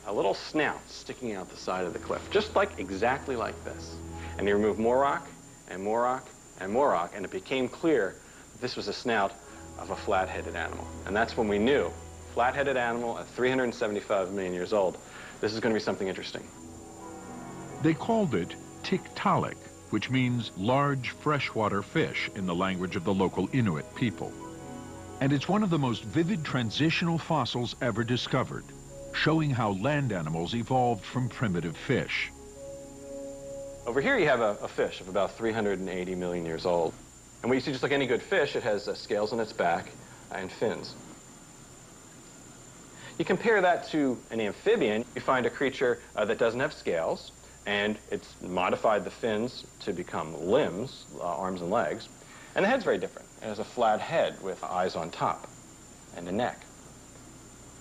a little snout sticking out the side of the cliff, just exactly like this. And he removed more rock and more rock and more rock, and it became clear that this was a snout of a flat-headed animal. And that's when we knew, flat-headed animal at 375 million years old, this is going to be something interesting. They called it Tiktaalik, which means large freshwater fish in the language of the local Inuit people. And it's one of the most vivid transitional fossils ever discovered, showing how land animals evolved from primitive fish. Over here you have a fish of about 380 million years old. And what you see, just like any good fish, it has scales on its back and fins. You compare that to an amphibian, you find a creature that doesn't have scales, and it's modified the fins to become limbs, arms and legs. And the head's very different. It has a flat head with eyes on top and a neck.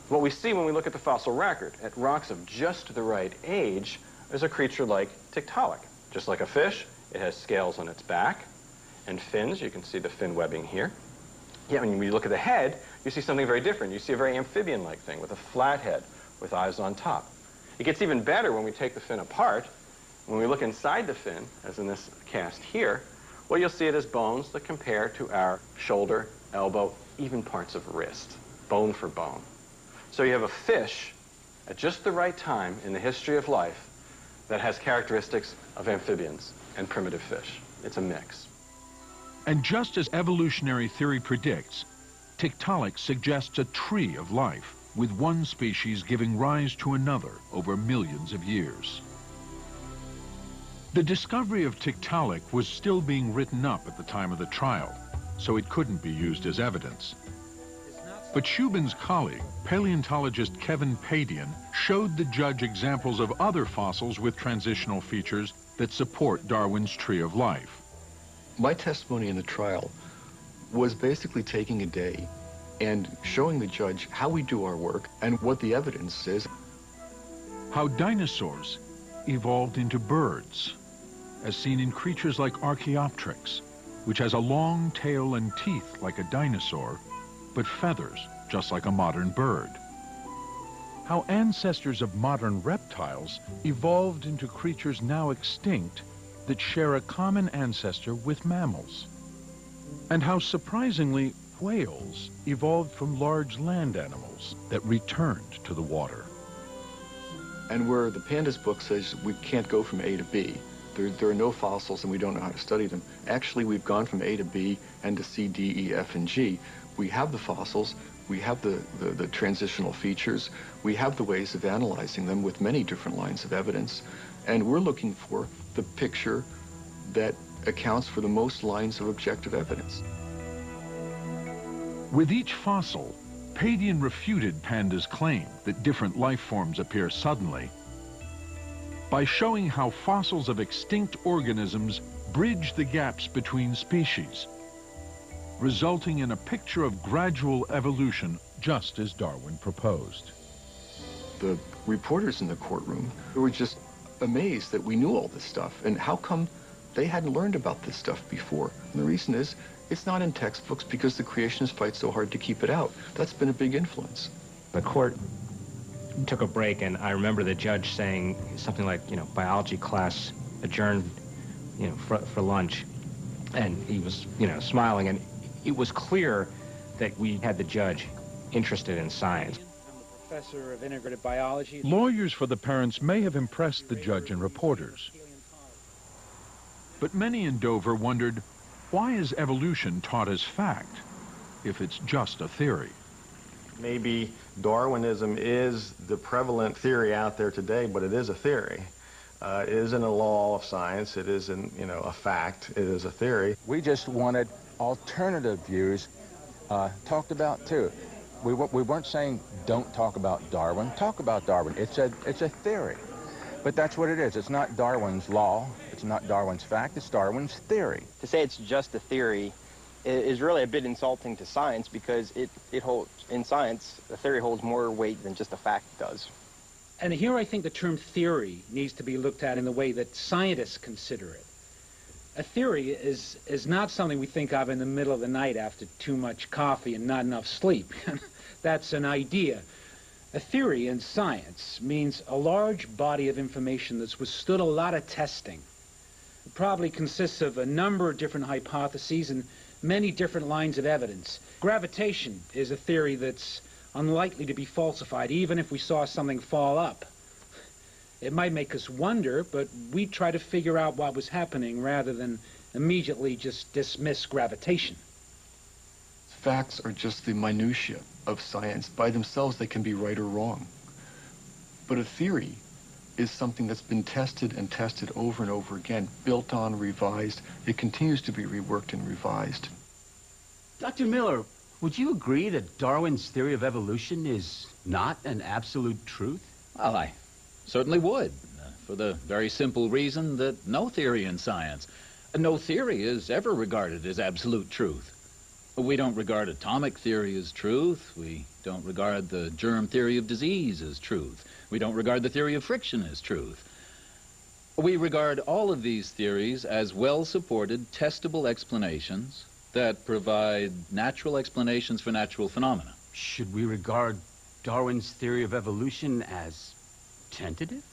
What we see when we look at the fossil record, at rocks of just the right age, is a creature like Tiktaalik. Just like a fish, it has scales on its back and fins. You can see the fin webbing here. Yet when you look at the head, you see something very different. You see a very amphibian-like thing with a flat head with eyes on top. It gets even better when we take the fin apart. When we look inside the fin, as in this cast here, what you'll see it as bones that compare to our shoulder, elbow, even parts of wrist, bone for bone. So you have a fish at just the right time in the history of life that has characteristics of amphibians and primitive fish. It's a mix. And just as evolutionary theory predicts, Tiktaalik suggests a tree of life, with one species giving rise to another over millions of years. The discovery of Tiktaalik was still being written up at the time of the trial, so it couldn't be used as evidence. But Shubin's colleague, paleontologist Kevin Padian, showed the judge examples of other fossils with transitional features that support Darwin's tree of life. My testimony in the trial was basically taking a day and showing the judge how we do our work and what the evidence is. How dinosaurs evolved into birds, as seen in creatures like Archaeopteryx, which has a long tail and teeth like a dinosaur, but feathers just like a modern bird. How ancestors of modern reptiles evolved into creatures now extinct that share a common ancestor with mammals. And how surprisingly whales evolved from large land animals that returned to the water. And where the pandas book says we can't go from A to B, there are no fossils and we don't know how to study them. Actually, we've gone from A to B and to C, D, E, F, and G. We have the fossils, we have the transitional features, we have the ways of analyzing them with many different lines of evidence, and we're looking for the picture that accounts for the most lines of objective evidence. With each fossil, Padian refuted Panda's claim that different life forms appear suddenly by showing how fossils of extinct organisms bridge the gaps between species, resulting in a picture of gradual evolution, just as Darwin proposed. The reporters in the courtroom were just amazed that we knew all this stuff, and how come they hadn't learned about this stuff before? And the reason is, it's not in textbooks because the creationists fight so hard to keep it out. That's been a big influence. The court took a break, and I remember the judge saying something like, biology class adjourned, for lunch. And he was, smiling, and it was clear that we had the judge interested in science. I'm a professor of integrative biology. Lawyers for the parents may have impressed the judge and reporters. But many in Dover wondered, why is evolution taught as fact if it's just a theory? Maybe Darwinism is the prevalent theory out there today, but it is a theory. It isn't a law of science. It isn't, a fact. It is a theory. We just wanted alternative views talked about too. We weren't saying don't talk about Darwin. Talk about Darwin. It's a theory. But that's what it is. It's not Darwin's law. It's not Darwin's fact. It's Darwin's theory. To say it's just a theory is really a bit insulting to science, because it holds, in science, a theory holds more weight than just a fact does. And here I think the term theory needs to be looked at in the way that scientists consider it. A theory is not something we think of in the middle of the night after too much coffee and not enough sleep. That's an idea. A theory in science means a large body of information that's withstood a lot of testing. It probably consists of a number of different hypotheses and many different lines of evidence. Gravitation is a theory that's unlikely to be falsified, even if we saw something fall up. It might make us wonder, but we try to figure out what was happening rather than immediately just dismiss gravitation. Facts are just the minutiae of science. By themselves, they can be right or wrong. But a theory is something that's been tested and tested over and over again, built on, revised. It continues to be reworked and revised. Dr. Miller, would you agree that Darwin's theory of evolution is not an absolute truth? Well, I certainly would, for the very simple reason that no theory in science, no theory is ever regarded as absolute truth. We don't regard atomic theory as truth. We don't regard the germ theory of disease as truth. We don't regard the theory of friction as truth. We regard all of these theories as well-supported, testable explanations that provide natural explanations for natural phenomena. Should we regard Darwin's theory of evolution as tentative?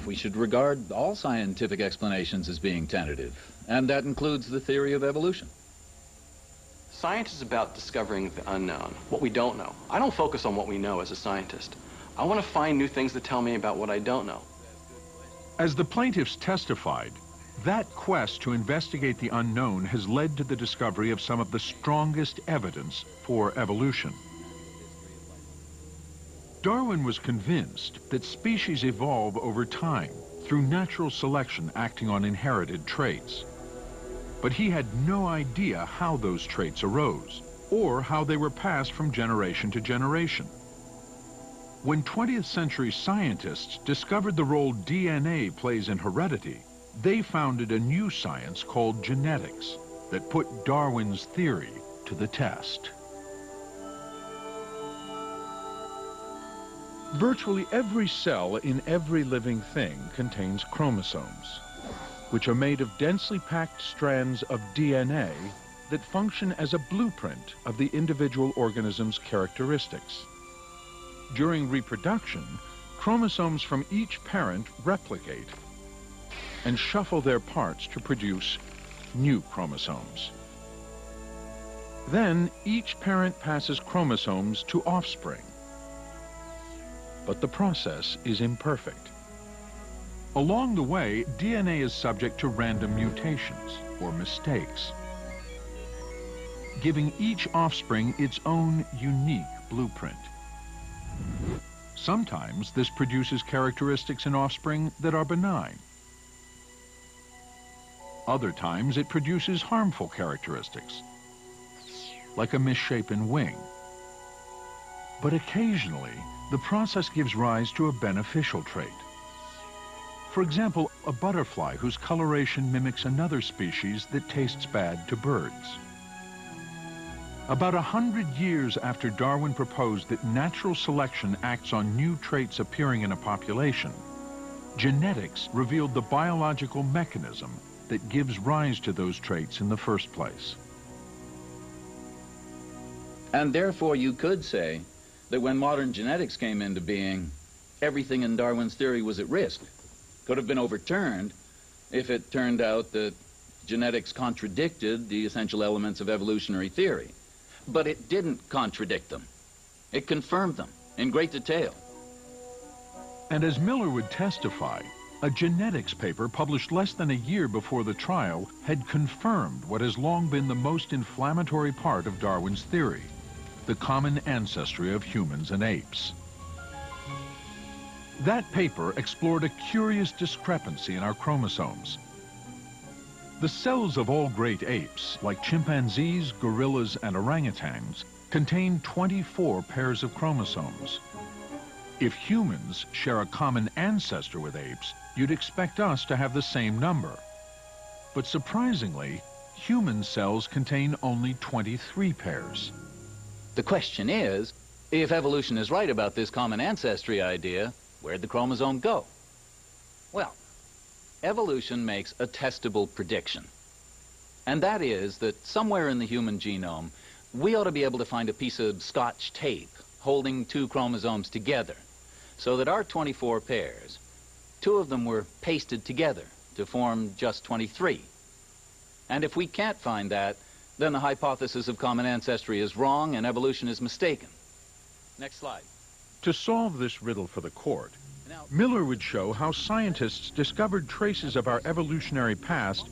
We should regard all scientific explanations as being tentative, and that includes the theory of evolution. Science is about discovering the unknown, what we don't know. I don't focus on what we know as a scientist. I want to find new things that tell me about what I don't know. As the plaintiffs testified, that quest to investigate the unknown has led to the discovery of some of the strongest evidence for evolution. Darwin was convinced that species evolve over time through natural selection acting on inherited traits. But he had no idea how those traits arose or how they were passed from generation to generation. When 20th century scientists discovered the role DNA plays in heredity, they founded a new science called genetics that put Darwin's theory to the test. Virtually every cell in every living thing contains chromosomes, which are made of densely packed strands of DNA that function as a blueprint of the individual organism's characteristics. During reproduction, chromosomes from each parent replicate and shuffle their parts to produce new chromosomes. Then each parent passes chromosomes to offspring. But the process is imperfect. Along the way, DNA is subject to random mutations or mistakes, giving each offspring its own unique blueprint. Sometimes this produces characteristics in offspring that are benign. Other times it produces harmful characteristics, like a misshapen wing. But occasionally, the process gives rise to a beneficial trait. For example, a butterfly whose coloration mimics another species that tastes bad to birds. About 100 years after Darwin proposed that natural selection acts on new traits appearing in a population, genetics revealed the biological mechanism that gives rise to those traits in the first place. And therefore you could say that when modern genetics came into being, everything in Darwin's theory was at risk. Could have been overturned if it turned out that genetics contradicted the essential elements of evolutionary theory. But it didn't contradict them. It confirmed them in great detail. And as Miller would testify, a genetics paper published less than a year before the trial had confirmed what has long been the most inflammatory part of Darwin's theory: the common ancestry of humans and apes. That paper explored a curious discrepancy in our chromosomes. The cells of all great apes, like chimpanzees, gorillas, and orangutans, contain 24 pairs of chromosomes. If humans share a common ancestor with apes, you'd expect us to have the same number. But surprisingly, human cells contain only 23 pairs. The question is, if evolution is right about this common ancestry idea, where'd the chromosome go? Well, evolution makes a testable prediction. And that is that somewhere in the human genome, we ought to be able to find a piece of Scotch tape holding two chromosomes together, so that our 24 pairs, two of them were pasted together to form just 23. And if we can't find that, then the hypothesis of common ancestry is wrong and evolution is mistaken. Next slide. To solve this riddle for the court, Miller would show how scientists discovered traces of our evolutionary past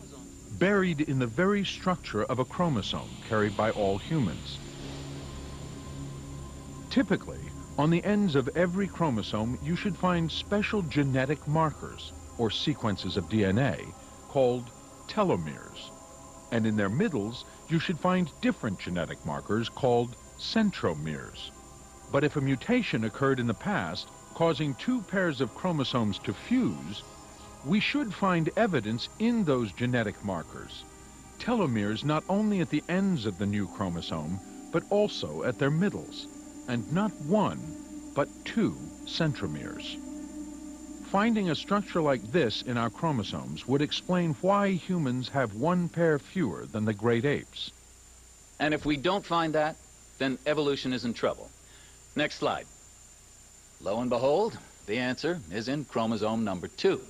buried in the very structure of a chromosome carried by all humans. Typically, on the ends of every chromosome, you should find special genetic markers, or sequences of DNA, called telomeres. And in their middles, you should find different genetic markers called centromeres. But if a mutation occurred in the past, causing two pairs of chromosomes to fuse, we should find evidence in those genetic markers. Telomeres not only at the ends of the new chromosome, but also at their middles, and not one, but two centromeres. Finding a structure like this in our chromosomes would explain why humans have one pair fewer than the great apes. And if we don't find that, then evolution is in trouble. Next slide. Lo and behold, the answer is in chromosome number 2.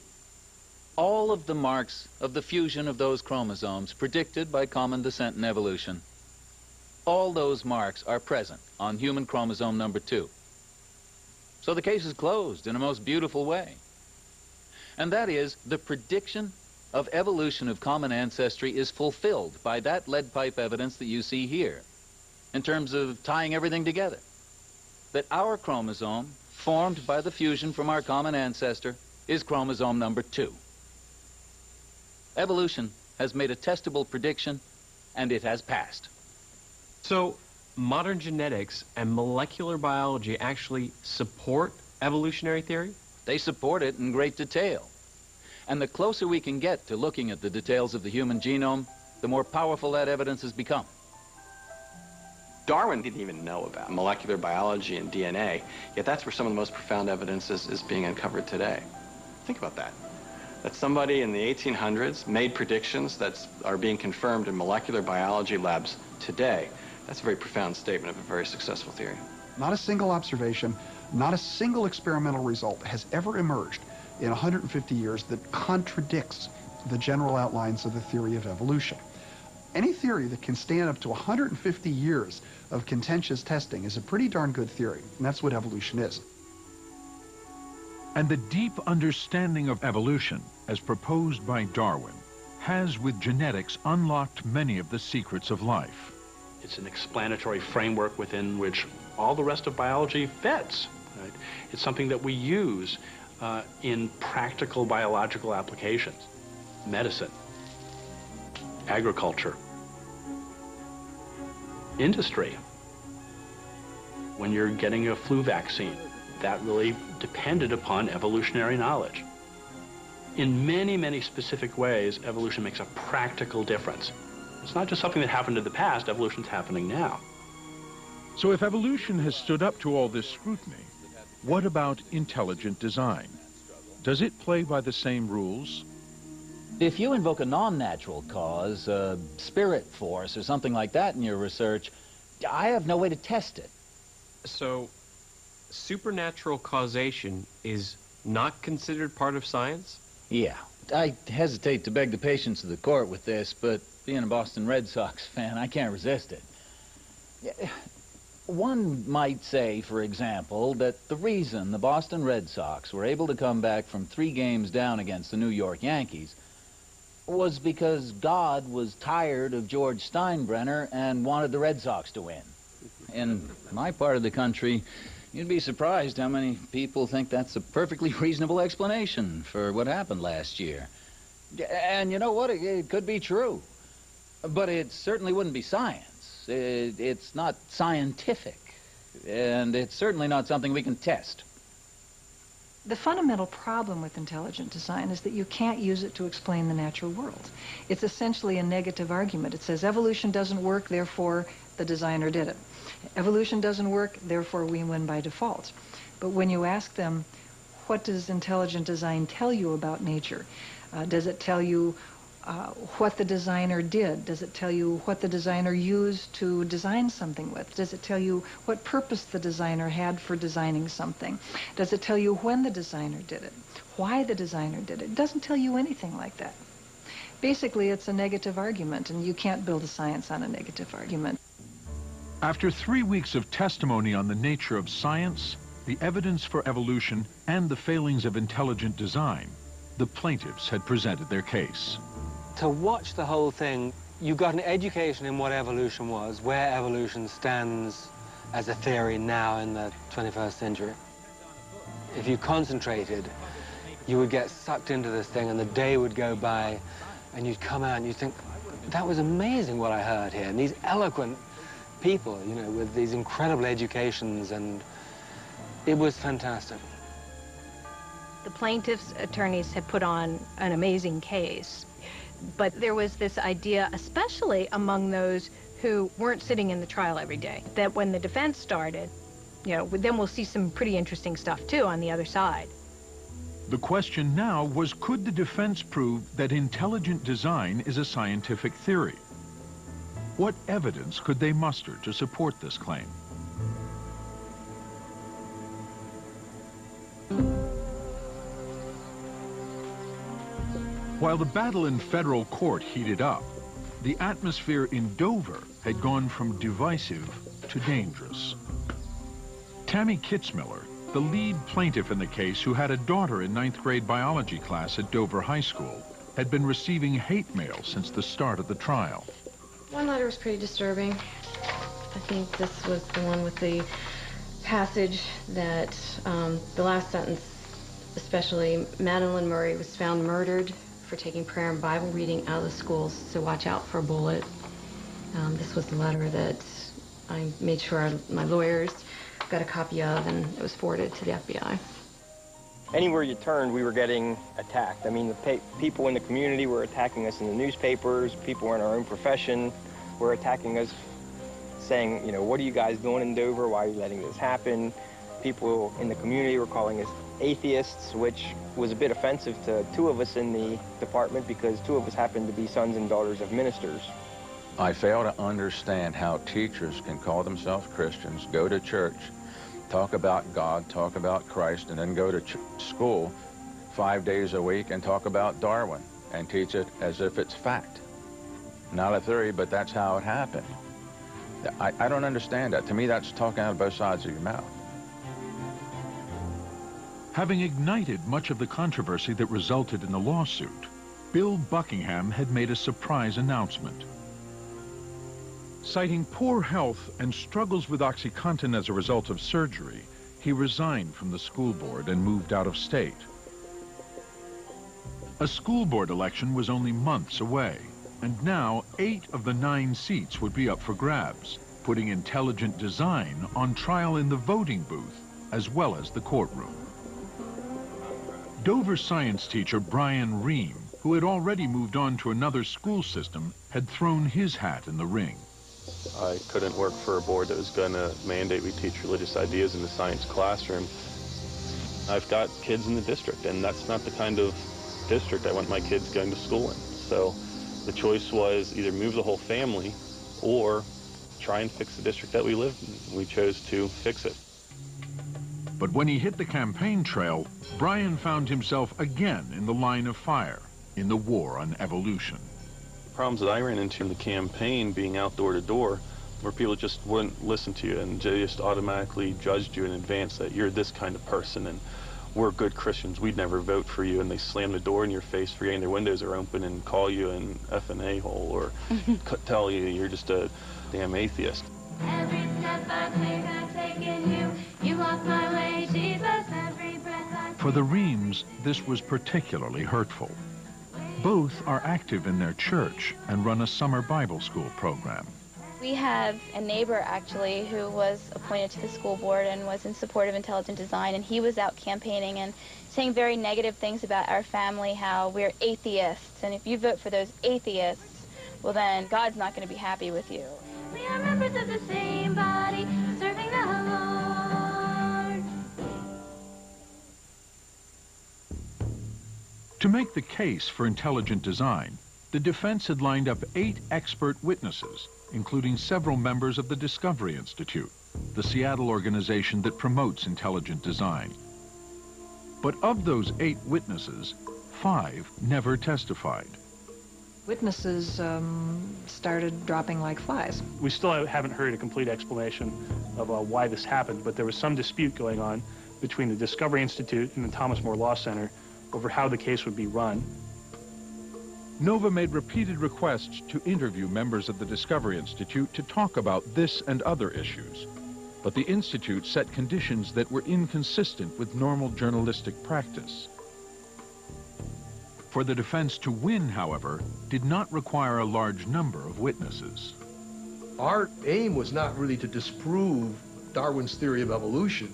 All of the marks of the fusion of those chromosomes predicted by common descent and evolution, all those marks are present on human chromosome number 2. So the case is closed in a most beautiful way. And that is, the prediction of evolution of common ancestry is fulfilled by that lead pipe evidence that you see here, in terms of tying everything together. That our chromosome, formed by the fusion from our common ancestor, is chromosome number 2. Evolution has made a testable prediction, and it has passed. So, modern genetics and molecular biology actually support evolutionary theory? They support it in great detail. And the closer we can get to looking at the details of the human genome, the more powerful that evidence has become. Darwin didn't even know about molecular biology and DNA, yet that's where some of the most profound evidence is being uncovered today. Think about that. That somebody in the 1800s made predictions that are being confirmed in molecular biology labs today. That's a very profound statement of a very successful theory. Not a single observation, not a single experimental result has ever emerged in 150 years that contradicts the general outlines of the theory of evolution. Any theory that can stand up to 150 years of contentious testing is a pretty darn good theory, and that's what evolution is. And the deep understanding of evolution, as proposed by Darwin, has with genetics unlocked many of the secrets of life. It's an explanatory framework within which all the rest of biology fits. Right? It's something that we use in practical biological applications. Medicine, agriculture, industry. When you're getting a flu vaccine, that really depended upon evolutionary knowledge. In many, many specific ways, evolution makes a practical difference. It's not just something that happened in the past, evolution's happening now. So if evolution has stood up to all this scrutiny, what about intelligent design? Does it play by the same rules? If you invoke a non-natural cause, a spirit force or something like that in your research, I have no way to test it. So, supernatural causation is not considered part of science? Yeah. I hesitate to beg the patience of the court with this, but being a Boston Red Sox fan, I can't resist it. One might say, for example, that the reason the Boston Red Sox were able to come back from 3 games down against the New York Yankees was because God was tired of George Steinbrenner and wanted the Red Sox to win. In my part of the country, you'd be surprised how many people think that's a perfectly reasonable explanation for what happened last year. And you know what? It could be true. But it certainly wouldn't be science. It's not scientific. And it's certainly not something we can test. The fundamental problem with intelligent design is that you can't use it to explain the natural world. It's essentially a negative argument. It says evolution doesn't work, therefore the designer did it. Evolution doesn't work, therefore we win by default. But when you ask them, what does intelligent design tell you about nature? Does it tell you what the designer did? Does it tell you what the designer used to design something with? Does it tell you what purpose the designer had for designing something? Does it tell you when the designer did it? Why the designer did it? It doesn't tell you anything like that. Basically, it's a negative argument, and you can't build a science on a negative argument. After 3 weeks of testimony on the nature of science, the evidence for evolution, and the failings of intelligent design, the plaintiffs had presented their case. To watch the whole thing, you got an education in what evolution was, where evolution stands as a theory now in the 21st century. If you concentrated, you would get sucked into this thing, and the day would go by, and you'd come out and you'd think, that was amazing what I heard here. And these eloquent people, you know, with these incredible educations, and it was fantastic. The plaintiff's attorneys had put on an amazing case, but there was this idea, especially among those who weren't sitting in the trial every day, that when the defense started, you know, then we'll see some pretty interesting stuff too on the other side. The question now was, could the defense prove that intelligent design is a scientific theory? What evidence could they muster to support this claim? While the battle in federal court heated up, the atmosphere in Dover had gone from divisive to dangerous. Tammy Kitzmiller, the lead plaintiff in the case who had a daughter in 9th grade biology class at Dover High School, had been receiving hate mail since the start of the trial. One letter was pretty disturbing. I think this was the one with the passage that, the last sentence especially, Madeline Murray was found murdered for taking prayer and Bible reading out of the schools, so watch out for a bullet. This was the letter that I made sure my lawyers got a copy of, and it was forwarded to the FBI. Anywhere you turned, we were getting attacked. I mean, the people in the community were attacking us in the newspapers. People in our own profession were attacking us, saying, you know, what are you guys doing in Dover? Why are you letting this happen? People in the community were calling us atheists, which was a bit offensive to two of us in the department because two of us happened to be sons and daughters of ministers. I fail to understand how teachers can call themselves Christians, go to church, talk about God, talk about Christ, and then go to school 5 days a week and talk about Darwin and teach it as if it's fact. Not a theory, but that's how it happened. I don't understand that. To me, that's talking out of both sides of your mouth. Having ignited much of the controversy that resulted in the lawsuit, Bill Buckingham had made a surprise announcement. Citing poor health and struggles with OxyContin as a result of surgery, he resigned from the school board and moved out of state. A school board election was only months away, and now 8 of the 9 seats would be up for grabs, putting intelligent design on trial in the voting booth as well as the courtroom. Dover science teacher Brian Ream, who had already moved on to another school system, had thrown his hat in the ring. I couldn't work for a board that was going to mandate we teach religious ideas in the science classroom. I've got kids in the district, and that's not the kind of district I want my kids going to school in. So the choice was either move the whole family or try and fix the district that we live in. We chose to fix it. But when he hit the campaign trail, Brian found himself again in the line of fire in the war on evolution. Problems that I ran into in the campaign, being out door to door, where people just wouldn't listen to you and they just automatically judged you in advance that you're this kind of person and we're good Christians, we'd never vote for you, and they slam the door in your face, forgetting their windows are open, and call you an F&A hole or tell you you're just a damn atheist. Every step I take, I'm taking you. You walk my way, Jesus. Every breath I take. For the Reams, this was particularly hurtful. Both are active in their church and run a summer Bible school program. We have a neighbor, actually, who was appointed to the school board and was in support of intelligent design, and he was out campaigning and saying very negative things about our family, how we're atheists, and if you vote for those atheists, well then God's not going to be happy with you. We are members of the same body, serving the Lord. To make the case for intelligent design, the defense had lined up 8 expert witnesses, including several members of the Discovery Institute, the Seattle organization that promotes intelligent design. But of those 8 witnesses, 5 never testified. Witnesses started dropping like flies. We still haven't heard a complete explanation of why this happened, but there was some dispute going on between the Discovery Institute and the Thomas More Law Center over how the case would be run. Nova made repeated requests to interview members of the Discovery Institute to talk about this and other issues. But the Institute set conditions that were inconsistent with normal journalistic practice. For the defense to win, however, did not require a large number of witnesses. Our aim was not really to disprove Darwin's theory of evolution.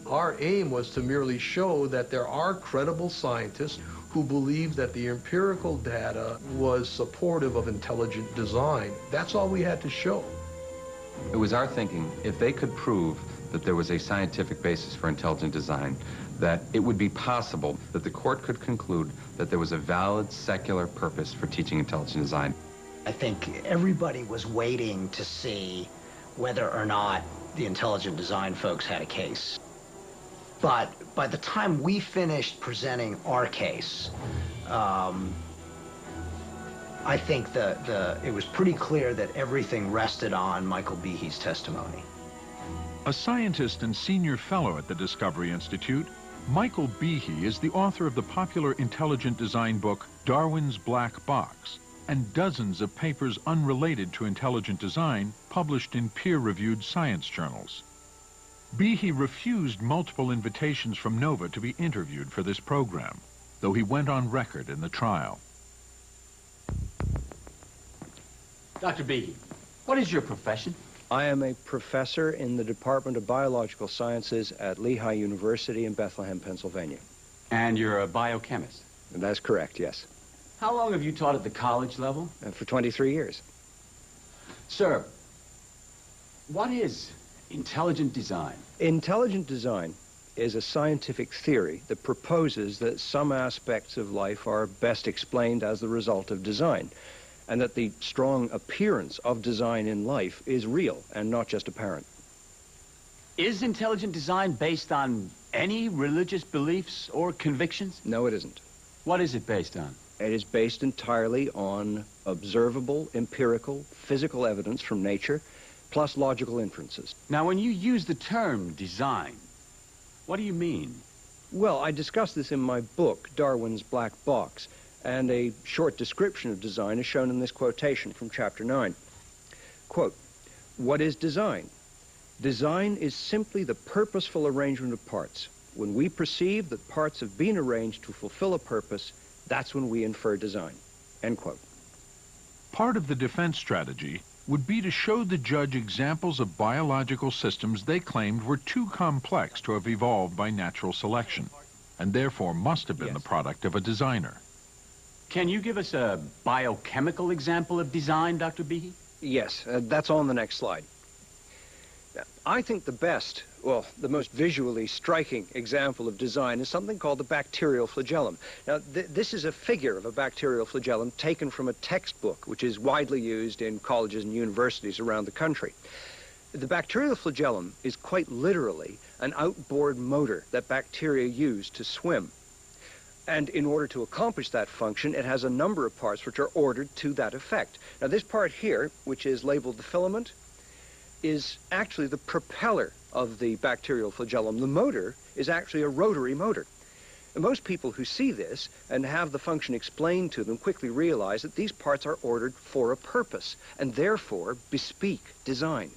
Our aim was to merely show that there are credible scientists who believe that the empirical data was supportive of intelligent design. That's all we had to show. It was our thinking, if they could prove that there was a scientific basis for intelligent design, that it would be possible that the court could conclude that there was a valid secular purpose for teaching intelligent design. I think everybody was waiting to see whether or not the intelligent design folks had a case. But by the time we finished presenting our case, I think it was pretty clear that everything rested on Michael Behe's testimony. A scientist and senior fellow at the Discovery Institute, Michael Behe is the author of the popular intelligent design book Darwin's Black Box, and dozens of papers unrelated to intelligent design published in peer-reviewed science journals. Behe refused multiple invitations from Nova to be interviewed for this program, though he went on record in the trial. Dr. Behe, what is your profession? I am a professor in the Department of Biological Sciences at Lehigh University in Bethlehem, Pennsylvania. And you're a biochemist? That's correct, yes. How long have you taught at the college level? For 23 years. Sir, what is intelligent design? Intelligent design is a scientific theory that proposes that some aspects of life are best explained as the result of design, and that the strong appearance of design in life is real and not just apparent. Is intelligent design based on any religious beliefs or convictions? No, it isn't. What is it based on? It is based entirely on observable, empirical, physical evidence from nature, plus logical inferences. Now, when you use the term design, what do you mean? Well, I discuss this in my book, Darwin's Black Box, and a short description of design is shown in this quotation from Chapter 9. Quote, "What is design? Design is simply the purposeful arrangement of parts. When we perceive that parts have been arranged to fulfill a purpose, that's when we infer design." End quote. Part of the defense strategy would be to show the judge examples of biological systems they claimed were too complex to have evolved by natural selection, and therefore must have been the product of a designer. Can you give us a biochemical example of design, Dr. Behe? Yes, that's on the next slide. I think the best, well, the most visually striking example of design is something called the bacterial flagellum. Now, this is a figure of a bacterial flagellum taken from a textbook, which is widely used in colleges and universities around the country. The bacterial flagellum is quite literally an outboard motor that bacteria use to swim. And in order to accomplish that function, it has a number of parts which are ordered to that effect. Now, this part here, which is labeled the filament, is actually the propeller of the bacterial flagellum. The motor is actually a rotary motor. And most people who see this and have the function explained to them quickly realize that these parts are ordered for a purpose and therefore bespeak design.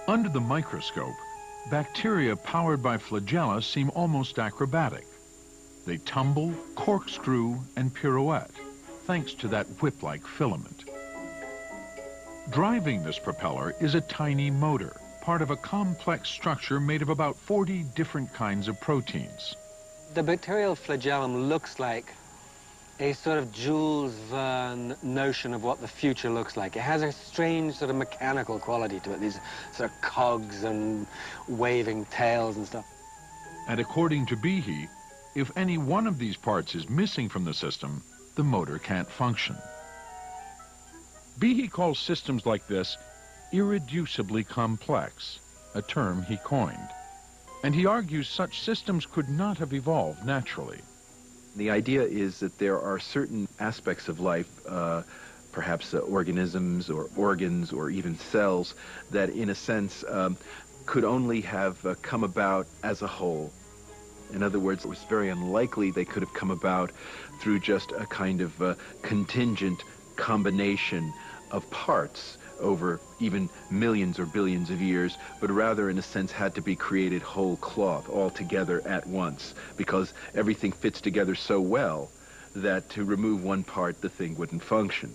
Under the microscope, bacteria powered by flagella seem almost acrobatic. They tumble, corkscrew, and pirouette, thanks to that whip-like filament. Driving this propeller is a tiny motor, part of a complex structure made of about 40 different kinds of proteins. The bacterial flagellum looks like a sort of Jules Verne notion of what the future looks like. It has a strange sort of mechanical quality to it, these sort of cogs and waving tails and stuff. And according to Behe, if any one of these parts is missing from the system, the motor can't function. Behe calls systems like this irreducibly complex, a term he coined. And he argues such systems could not have evolved naturally. The idea is that there are certain aspects of life, perhaps organisms or organs or even cells, that in a sense could only have come about as a whole. In other words, it was very unlikely they could have come about through just a kind of contingent combination of parts over even millions or billions of years, but rather in a sense had to be created whole cloth all together at once, because everything fits together so well that to remove one part the thing wouldn't function.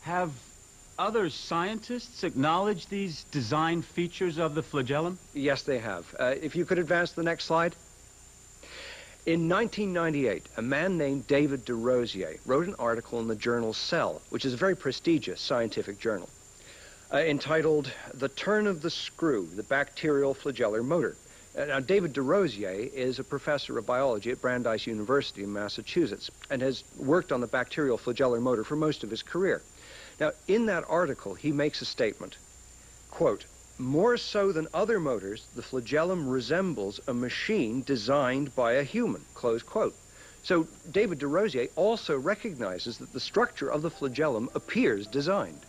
Have other scientists acknowledged these design features of the flagellum? Yes, they have. If you could advance the next slide. In 1998, a man named David de Rosier wrote an article in the journal Cell, which is a very prestigious scientific journal, entitled The Turn of the Screw, the Bacterial Flagellar Motor. Now, David de Rosier is a professor of biology at Brandeis University in Massachusetts and has worked on the bacterial flagellar motor for most of his career. Now, in that article, he makes a statement, quote, "More so than other motors, the flagellum resembles a machine designed by a human," close quote. So David de Rosier also recognizes that the structure of the flagellum appears designed.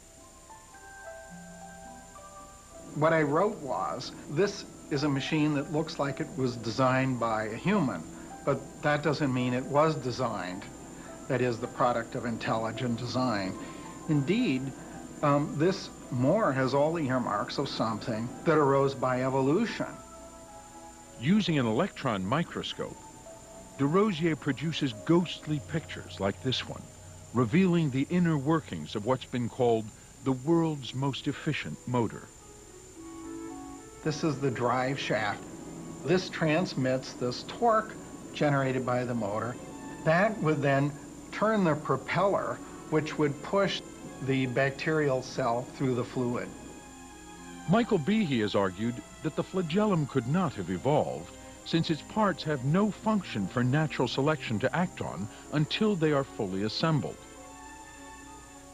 What I wrote was, this is a machine that looks like it was designed by a human, but that doesn't mean it was designed. That is the product of intelligent design. Indeed, this more has all the earmarks of something that arose by evolution. Using an electron microscope, de Rosier produces ghostly pictures like this one, revealing the inner workings of what's been called the world's most efficient motor. This is the drive shaft. This transmits this torque generated by the motor. That would then turn the propeller, which would push the bacterial cell through the fluid. Michael Behe has argued that the flagellum could not have evolved since its parts have no function for natural selection to act on until they are fully assembled.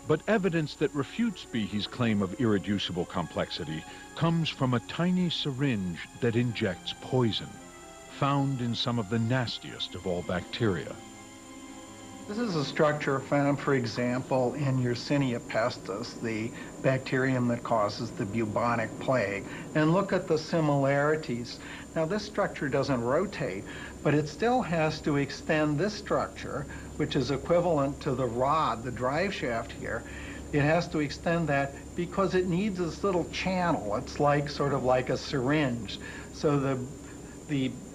But evidence that refutes Behe's claim of irreducible complexity comes from a tiny syringe that injects poison, found in some of the nastiest of all bacteria. This is a structure found, for example, in Yersinia pestis, the bacterium that causes the bubonic plague. And look at the similarities. Now, this structure doesn't rotate, but it still has to extend this structure, which is equivalent to the rod, the drive shaft here. It has to extend that because it needs this little channel. It's like sort of like a syringe. So the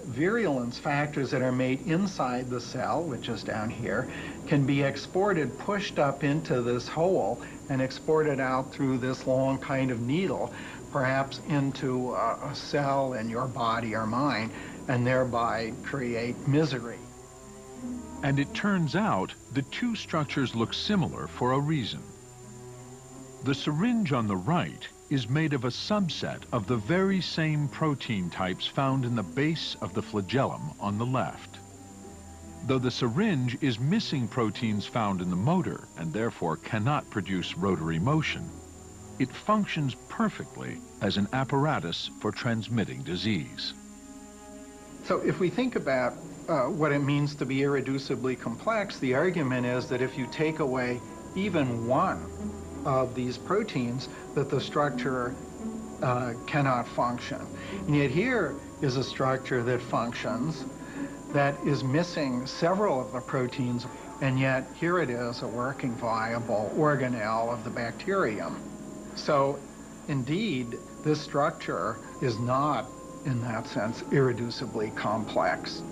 virulence factors that are made inside the cell, which is down here, can be exported, pushed up into this hole, and exported out through this long kind of needle, perhaps into a cell in your body or mine, and thereby create misery. And it turns out the two structures look similar for a reason. The syringe on the right is made of a subset of the very same protein types found in the base of the flagellum on the left. Though the syringe is missing proteins found in the motor and therefore cannot produce rotary motion, it functions perfectly as an apparatus for transmitting disease. So if we think about what it means to be irreducibly complex, the argument is that if you take away even one of these proteins, that the structure cannot function. And yet here is a structure that functions, that is missing several of the proteins, and yet here it is, a working, viable organelle of the bacterium. So indeed, this structure is not, in that sense, irreducibly complex.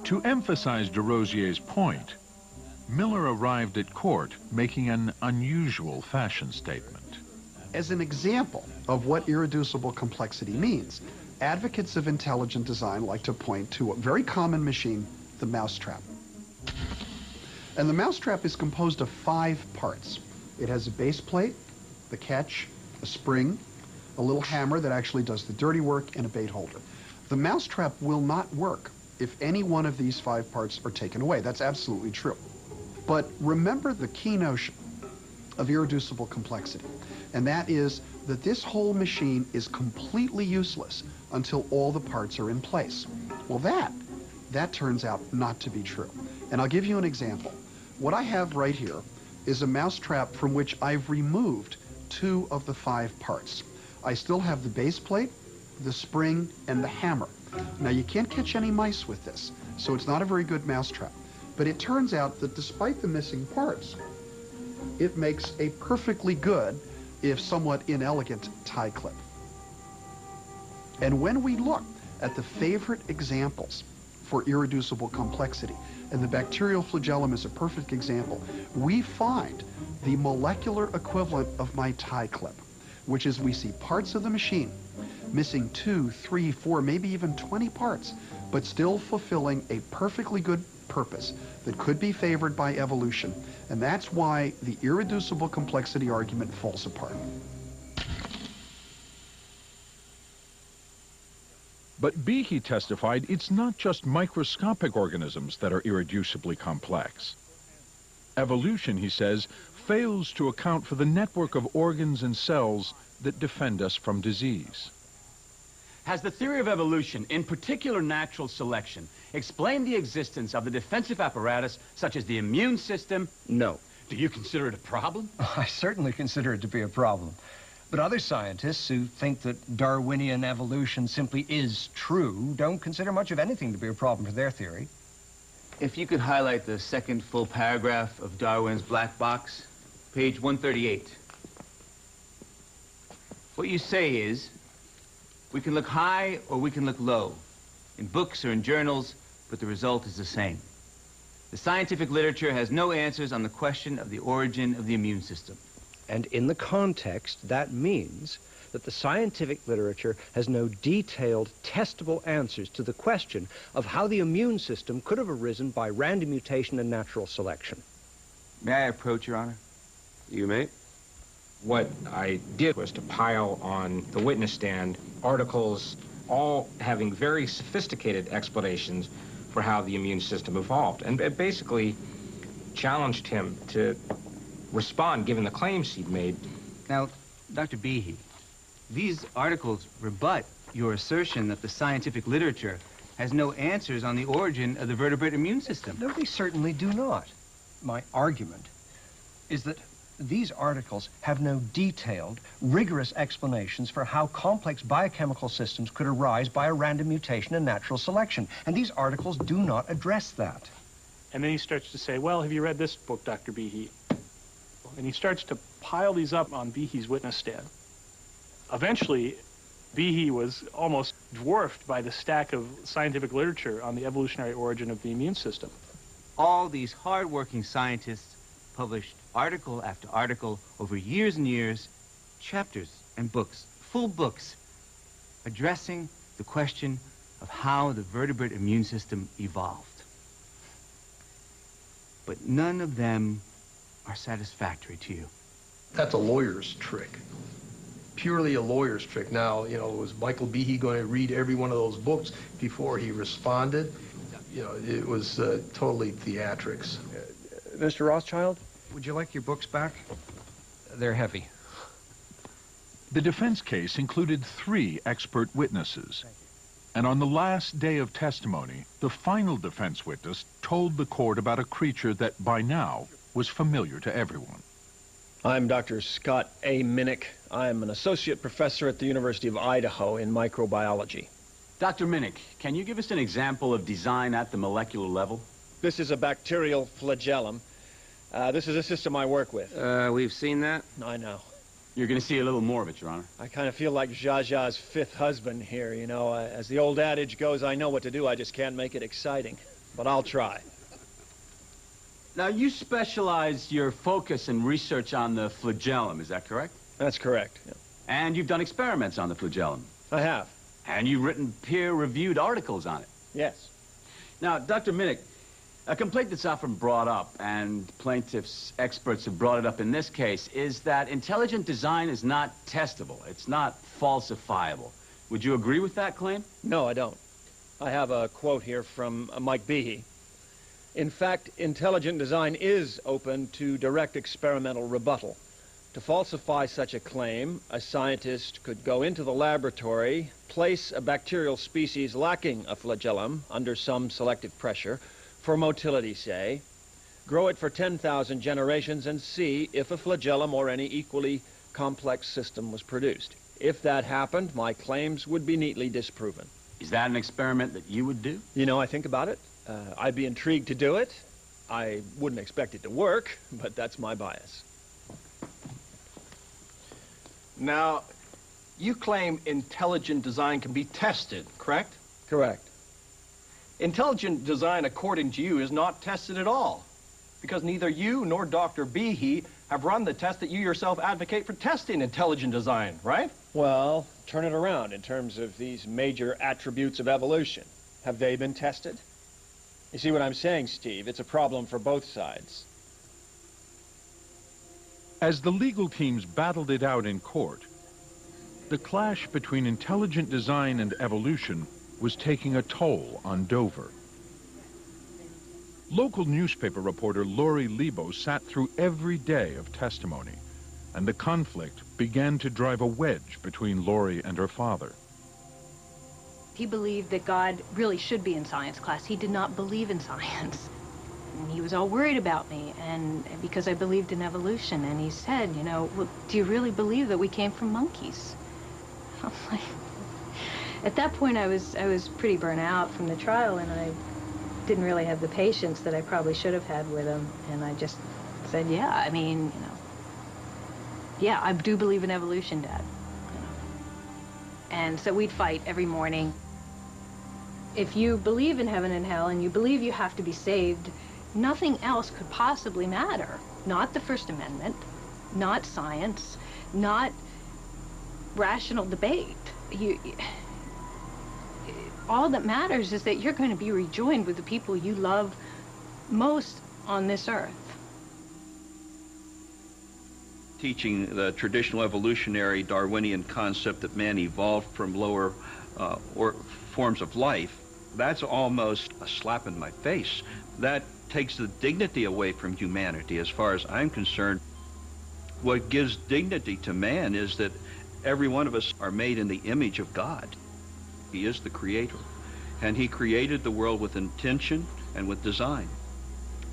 To emphasize de Rosier's point, Miller arrived at court making an unusual fashion statement. as an example of what irreducible complexity means, advocates of intelligent design like to point to a very common machine, the mousetrap. And the mousetrap is composed of 5 parts. It has a base plate, the catch, a spring, a little hammer that actually does the dirty work, and a bait holder. The mousetrap will not work if any one of these 5 parts are taken away. That's absolutely true. But remember the key notion of irreducible complexity, and that is that this whole machine is completely useless until all the parts are in place. Well, that turns out not to be true. And I'll give you an example. What I have right here is a mousetrap from which I've removed 2 of the 5 parts. I still have the base plate, the spring, and the hammer. Now, you can't catch any mice with this, so it's not a very good mousetrap. But it turns out that despite the missing parts, it makes a perfectly good, if somewhat inelegant, tie clip. And when we look at the favorite examples for irreducible complexity, and the bacterial flagellum is a perfect example, we find the molecular equivalent of my tie clip, which is we see parts of the machine missing 2, 3, 4, maybe even 20 parts, but still fulfilling a perfectly good purpose that could be favored by evolution. And that's why the irreducible complexity argument falls apart. But Behe testified it's not just microscopic organisms that are irreducibly complex. Evolution, he says, fails to account for the network of organs and cells that defend us from disease. Has the theory of evolution, in particular natural selection, explained the existence of the defensive apparatus such as the immune system? No. Do you consider it a problem? I certainly consider it to be a problem. But other scientists who think that Darwinian evolution simply is true don't consider much of anything to be a problem for their theory. If you could highlight the second full paragraph of Darwin's black box, page 138. What you say is, we can look high or we can look low, in books or in journals, but the result is the same. The scientific literature has no answers on the question of the origin of the immune system. And in the context, that means that the scientific literature has no detailed, testable answers to the question of how the immune system could have arisen by random mutation and natural selection. May I approach, Your Honor? You may. What I did was to pile on the witness stand articles all having very sophisticated explanations for how the immune system evolved, and basically challenged him to respond given the claims he'd made. Now, Dr. Behe, these articles rebut your assertion that the scientific literature has no answers on the origin of the vertebrate immune system. No, they certainly do not. My argument is that these articles have no detailed, rigorous explanations for how complex biochemical systems could arise by a random mutation and natural selection. And these articles do not address that. And then he starts to say, well, have you read this book, Dr. Behe? And he starts to pile these up on Behe's witness stand. Eventually, Behe was almost dwarfed by the stack of scientific literature on the evolutionary origin of the immune system. All these hard-working scientists published article after article over years and years, chapters and books, full books, addressing the question of how the vertebrate immune system evolved. But none of them are satisfactory to you. That's a lawyer's trick. Purely a lawyer's trick. Now, you know, was Michael Behe going to read every one of those books before he responded? You know, it was totally theatrics. Mr. Rothschild, would you like your books back? They're heavy. The defense case included 3 expert witnesses. And on the last day of testimony, the final defense witness told the court about a creature that by now was familiar to everyone. I'm Dr. Scott A. Minnick. I'm an associate professor at the University of Idaho in microbiology. Dr. Minnick, can you give us an example of design at the molecular level? This is a bacterial flagellum. This is a system I work with. We've seen that. I know. You're going to see a little more of it, Your Honor. I kind of feel like Zsa Zsa's 5th husband here, you know. As the old adage goes, I know what to do, I just can't make it exciting. But I'll try. Now, you specialize your focus and research on the flagellum, is that correct? That's correct. Yeah. And you've done experiments on the flagellum. I have. And you've written peer-reviewed articles on it. Yes. Now, Dr. Minnick, a complaint that's often brought up, and plaintiffs' experts have brought it up in this case, is that intelligent design is not testable. It's not falsifiable. Would you agree with that claim? No, I don't. I have a quote here from Mike Behe. In fact, intelligent design is open to direct experimental rebuttal. To falsify such a claim, a scientist could go into the laboratory, place a bacterial species lacking a flagellum under some selective pressure, for motility, say, grow it for 10,000 generations and see if a flagellum or any equally complex system was produced. If that happened, my claims would be neatly disproven. Is that an experiment that you would do? You know, I think about it. I'd be intrigued to do it. I wouldn't expect it to work, but that's my bias. Now, you claim intelligent design can be tested, correct? Correct. Intelligent design, according to you, is not tested at all, because neither you nor Dr. Behe have run the test that you yourself advocate for testing intelligent design, right? Well, turn it around in terms of these major attributes of evolution. Have they been tested? You see what I'm saying, Steve? It's a problem for both sides. As the legal teams battled it out in court, the clash between intelligent design and evolution was taking a toll on Dover. Local newspaper reporter Lori Lebo sat through every day of testimony, and the conflict began to drive a wedge between Lori and her father. He believed that God really should be in science class. He did not believe in science. And he was all worried about me, and because I believed in evolution. And he said, you know, well, do you really believe that we came from monkeys? I'm like, at that point I was pretty burnt out from the trial, and I didn't really have the patience that I probably should have had with him. And I just said, yeah, I mean, you know, yeah, I do believe in evolution, Dad. You know. And so we'd fight every morning. If you believe in heaven and hell and you believe you have to be saved, nothing else could possibly matter. Not the First Amendment, not science, not rational debate. All that matters is that you're going to be rejoined with the people you love most on this earth. Teaching the traditional evolutionary Darwinian concept that man evolved from lower forms of life, that's almost a slap in my face. That takes the dignity away from humanity as far as I'm concerned. What gives dignity to man is that every one of us are made in the image of God. He is the creator, and he created the world with intention and with design.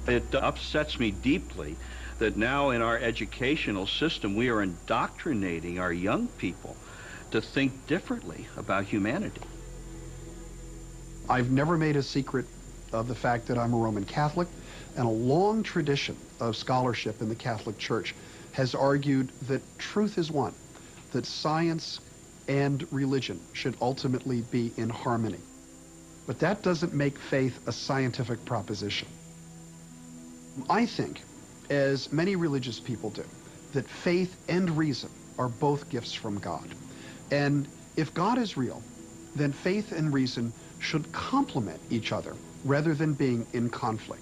It upsets me deeply that now in our educational system we are indoctrinating our young people to think differently about humanity. I've never made a secret of the fact that I'm a Roman Catholic, and a long tradition of scholarship in the Catholic Church has argued that truth is one, that science and religion should ultimately be in harmony. But that doesn't make faith a scientific proposition. I think, as many religious people do, that faith and reason are both gifts from God. And if God is real, then faith and reason should complement each other rather than being in conflict.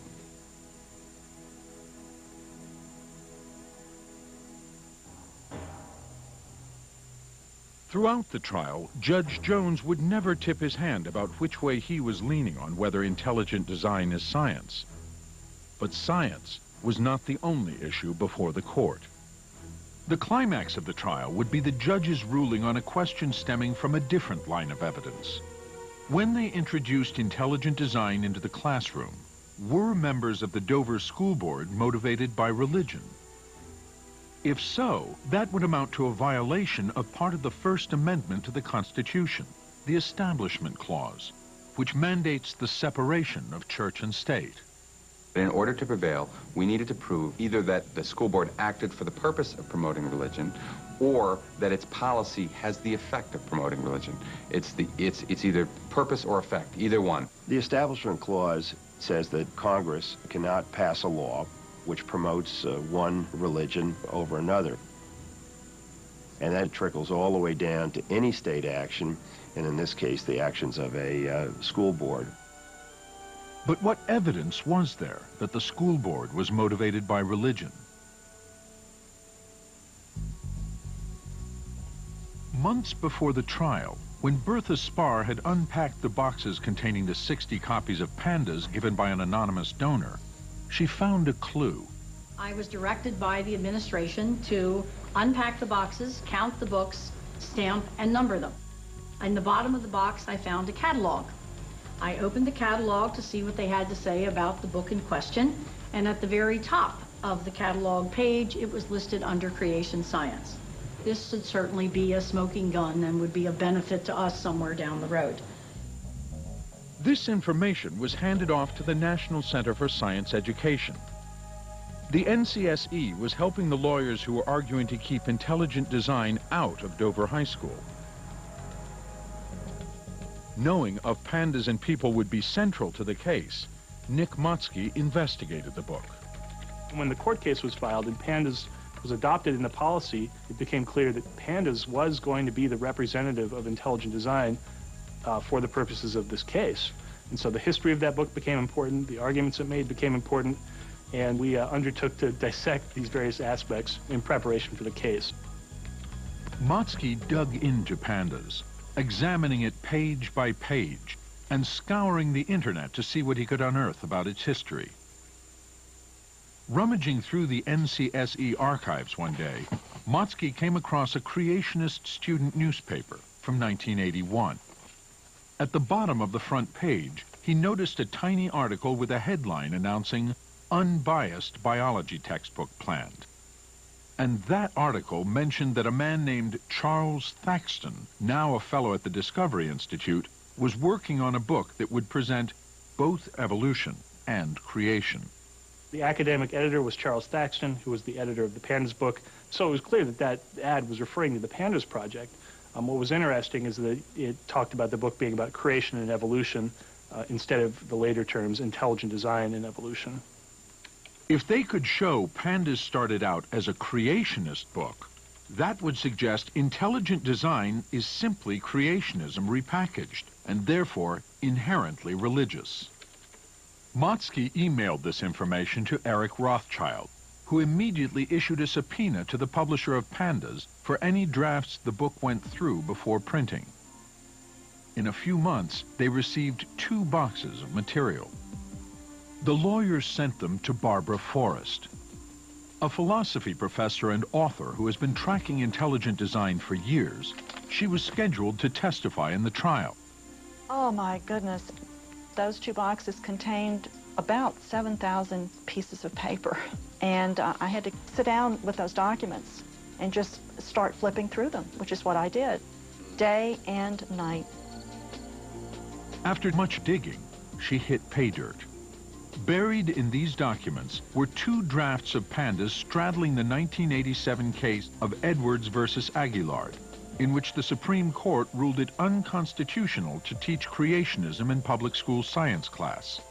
Throughout the trial, Judge Jones would never tip his hand about which way he was leaning on whether intelligent design is science. But science was not the only issue before the court. The climax of the trial would be the judge's ruling on a question stemming from a different line of evidence. When they introduced intelligent design into the classroom, were members of the Dover School Board motivated by religion? If so, that would amount to a violation of part of the First Amendment to the Constitution, the Establishment Clause, which mandates the separation of church and state. In order to prevail, we needed to prove either that the school board acted for the purpose of promoting religion, or that its policy has the effect of promoting religion. It's either purpose or effect, either one. The Establishment Clause says that Congress cannot pass a law which promotes one religion over another. And that trickles all the way down to any state action, and in this case, the actions of a school board. But what evidence was there that the school board was motivated by religion? Months before the trial, when Bertha Spar had unpacked the boxes containing the 60 copies of Pandas given by an anonymous donor, she found a clue. I was directed by the administration to unpack the boxes, count the books, stamp, and number them. In the bottom of the box, I found a catalog. I opened the catalog to see what they had to say about the book in question, and at the very top of the catalog page, it was listed under creation science. This should certainly be a smoking gun and would be a benefit to us somewhere down the road. This information was handed off to the National Center for Science Education. The NCSE was helping the lawyers who were arguing to keep intelligent design out of Dover High School. Knowing of Pandas and People would be central to the case, Nick Motzke investigated the book. When the court case was filed and Pandas was adopted in the policy, it became clear that Pandas was going to be the representative of intelligent design for the purposes of this case. And so the history of that book became important, the arguments it made became important, and we undertook to dissect these various aspects in preparation for the case. Motzke dug into Pandas, examining it page by page, and scouring the internet to see what he could unearth about its history. Rummaging through the NCSE archives one day, Motzke came across a creationist student newspaper from 1981. At the bottom of the front page, he noticed a tiny article with a headline announcing "Unbiased Biology Textbook Planned." And that article mentioned that a man named Charles Thaxton, now a fellow at the Discovery Institute, was working on a book that would present both evolution and creation. The academic editor was Charles Thaxton, who was the editor of the Pandas book, so it was clear that that ad was referring to the Pandas project. What was interesting is that it talked about the book being about creation and evolution instead of the later terms intelligent design and evolution. If they could show Pandas started out as a creationist book, that would suggest intelligent design is simply creationism repackaged, and therefore inherently religious. Motzke emailed this information to Eric Rothschild, who immediately issued a subpoena to the publisher of Pandas for any drafts the book went through before printing. In a few months, they received 2 boxes of material. The lawyers sent them to Barbara Forrest, a philosophy professor and author who has been tracking intelligent design for years. She was scheduled to testify in the trial. Oh my goodness. Those 2 boxes contained about 7,000 pieces of paper. And I had to sit down with those documents and just start flipping through them, which is what I did, day and night. After much digging, she hit pay dirt. Buried in these documents were 2 drafts of Pandas straddling the 1987 case of Edwards versus Aguilard, in which the Supreme Court ruled it unconstitutional to teach creationism in public school science class.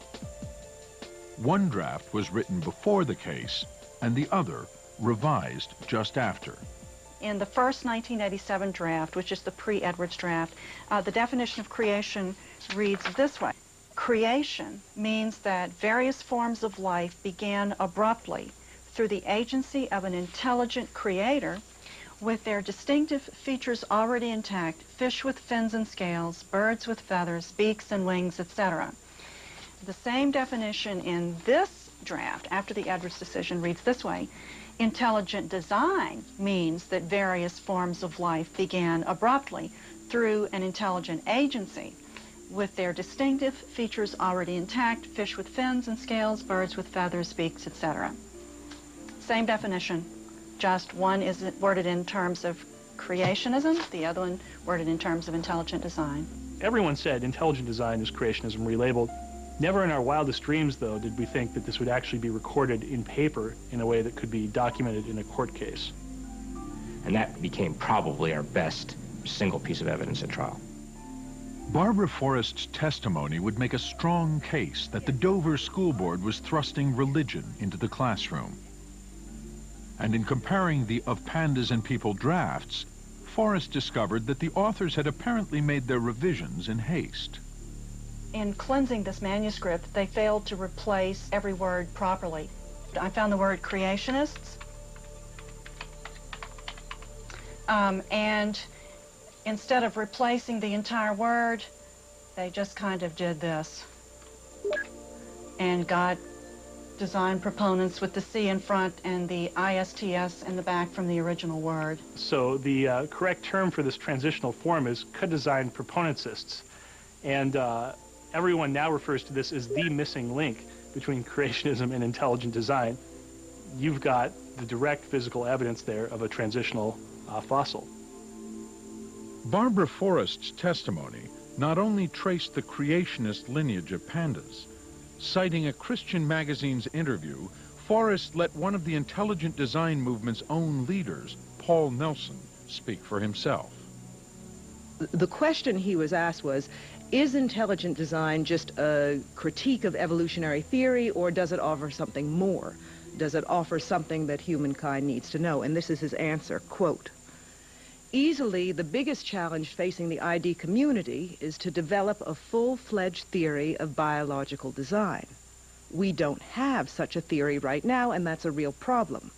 One draft was written before the case, and the other revised just after. In the first 1987 draft, which is the pre-Edwards draft, the definition of creation reads this way. Creation means that various forms of life began abruptly through the agency of an intelligent creator with their distinctive features already intact, fish with fins and scales, birds with feathers, beaks and wings, etc. The same definition in this draft, after the Edwards decision, reads this way. Intelligent design means that various forms of life began abruptly through an intelligent agency with their distinctive features already intact, fish with fins and scales, birds with feathers, beaks, etc. Same definition, just one is worded in terms of creationism, the other one worded in terms of intelligent design. Everyone said intelligent design is creationism relabeled. Never in our wildest dreams, though, did we think that this would actually be recorded in paper in a way that could be documented in a court case. And that became probably our best single piece of evidence at trial. Barbara Forrest's testimony would make a strong case that the Dover School Board was thrusting religion into the classroom. And in comparing the Of Pandas and People drafts, Forrest discovered that the authors had apparently made their revisions in haste. In cleansing this manuscript, they failed to replace every word properly. I found the word creationists, and instead of replacing the entire word, they just kind of did this and got design proponents with the C in front and the ISTS in the back from the original word. So the correct term for this transitional form is co-design proponentists. And everyone now refers to this as the missing link between creationism and intelligent design. You've got the direct physical evidence there of a transitional fossil. Barbara Forrest's testimony not only traced the creationist lineage of pandas. Citing a Christian magazine's interview, Forrest let one of the intelligent design movement's own leaders, Paul Nelson, speak for himself. The question he was asked was, is intelligent design just a critique of evolutionary theory, or does it offer something more? Does it offer something that humankind needs to know? And this is his answer, quote, "Easily the biggest challenge facing the ID community is to develop a full-fledged theory of biological design. We don't have such a theory right now, and that's a real problem.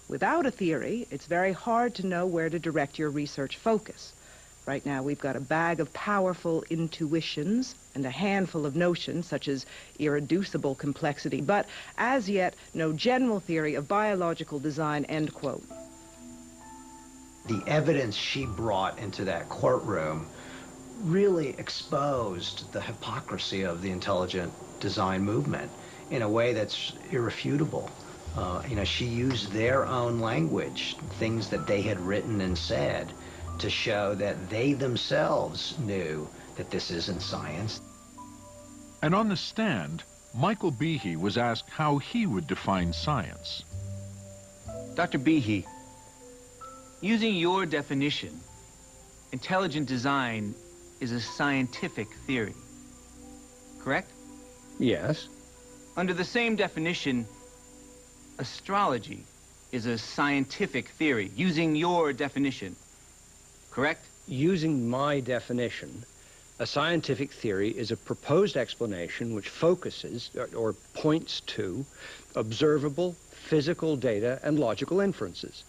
Without a theory, it's very hard to know where to direct your research focus. Right now, we've got a bag of powerful intuitions and a handful of notions, such as irreducible complexity, but as yet, no general theory of biological design," end quote. The evidence she brought into that courtroom really exposed the hypocrisy of the intelligent design movement in a way that's irrefutable. She used their own language, things that they had written and said, to show that they themselves knew that this isn't science. And on the stand, Michael Behe was asked how he would define science. Dr. Behe, using your definition, intelligent design is a scientific theory, correct? Yes. Under the same definition, astrology is a scientific theory, using your definition, correct? Using my definition, a scientific theory is a proposed explanation which focuses or points to observable physical data and logical inferences.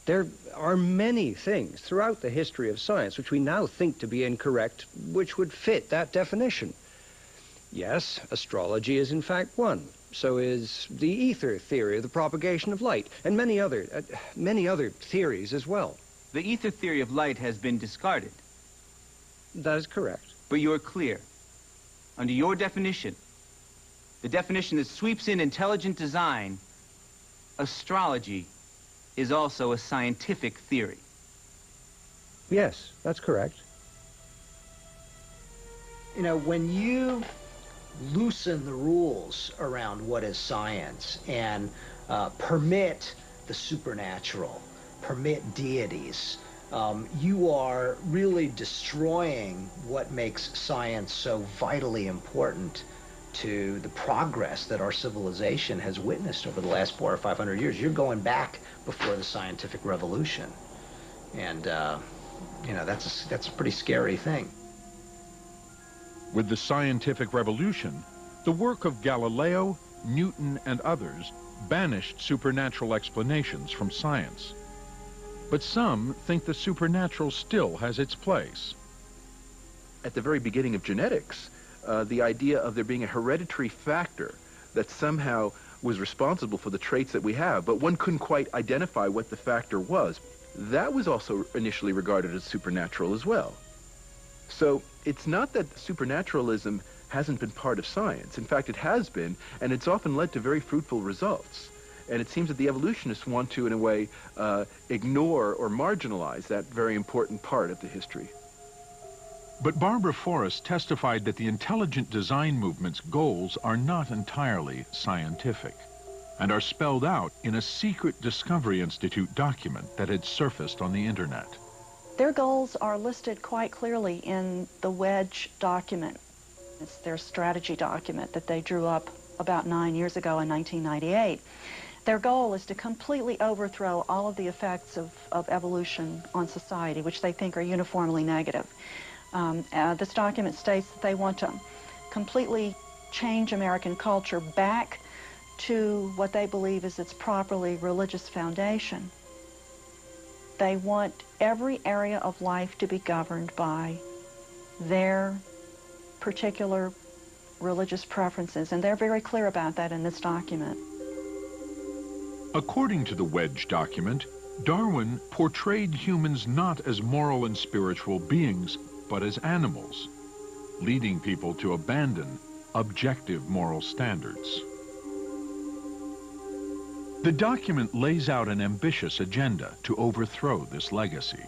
There are many things throughout the history of science which we now think to be incorrect, which would fit that definition. Yes, astrology is in fact one. So is the ether theory of the propagation of light, and many other theories as well. The ether theory of light has been discarded. That is correct. But you're clear. Under your definition, the definition that sweeps in intelligent design, astrology is also a scientific theory. Yes, that's correct. When you loosen the rules around what is science and permit the supernatural, permit deities, you are really destroying what makes science so vitally important to the progress that our civilization has witnessed over the last 400 or 500 years. You're going back before the scientific revolution. And, that's a pretty scary thing. With the scientific revolution, the work of Galileo, Newton, and others banished supernatural explanations from science. But some think the supernatural still has its place. At the very beginning of genetics, the idea of there being a hereditary factor that somehow was responsible for the traits that we have, but one couldn't quite identify what the factor was, that was also initially regarded as supernatural as well. So it's not that supernaturalism hasn't been part of science. In fact, it has been, and it's often led to very fruitful results. And it seems that the evolutionists want to, in a way, ignore or marginalize that very important part of the history. But Barbara Forrest testified that the intelligent design movement's goals are not entirely scientific and are spelled out in a secret Discovery Institute document that had surfaced on the internet. Their goals are listed quite clearly in the Wedge document. It's their strategy document that they drew up about 9 years ago in 1998. Their goal is to completely overthrow all of the effects of evolution on society, which they think are uniformly negative. This document states that they want to completely change American culture back to what they believe is its properly religious foundation. They want every area of life to be governed by their particular religious preferences, and they're very clear about that in this document. According to the Wedge document, Darwin portrayed humans not as moral and spiritual beings, but as animals, leading people to abandon objective moral standards. The document lays out an ambitious agenda to overthrow this legacy.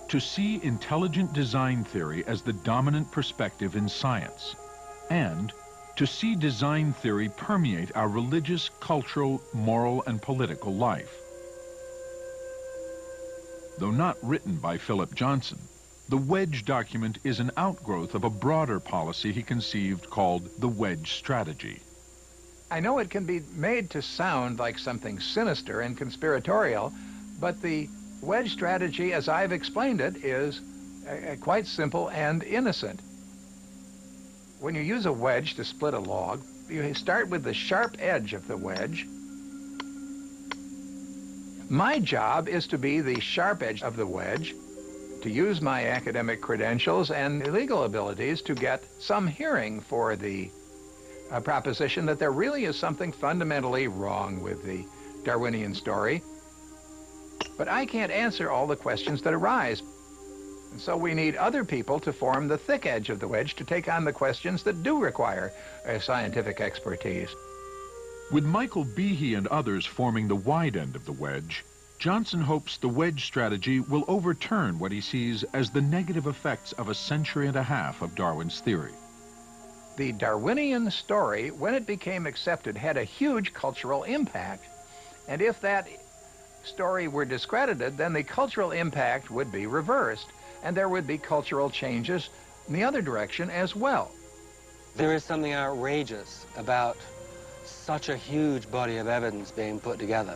To see intelligent design theory as the dominant perspective in science, and to see design theory permeate our religious, cultural, moral, and political life. Though not written by Philip Johnson, the Wedge document is an outgrowth of a broader policy he conceived called the Wedge strategy. I know it can be made to sound like something sinister and conspiratorial, but the Wedge strategy, as I've explained it, is quite simple and innocent. When you use a wedge to split a log, you start with the sharp edge of the wedge. My job is to be the sharp edge of the wedge, to use my academic credentials and legal abilities to get some hearing for the proposition that there really is something fundamentally wrong with the Darwinian story. But I can't answer all the questions that arise. And so we need other people to form the thick edge of the wedge to take on the questions that do require scientific expertise. With Michael Behe and others forming the wide end of the wedge, Johnson hopes the Wedge strategy will overturn what he sees as the negative effects of a century and a half of Darwin's theory. The Darwinian story, when it became accepted, had a huge cultural impact. And if that story were discredited, then the cultural impact would be reversed, and there would be cultural changes in the other direction as well. There is something outrageous about such a huge body of evidence being put together,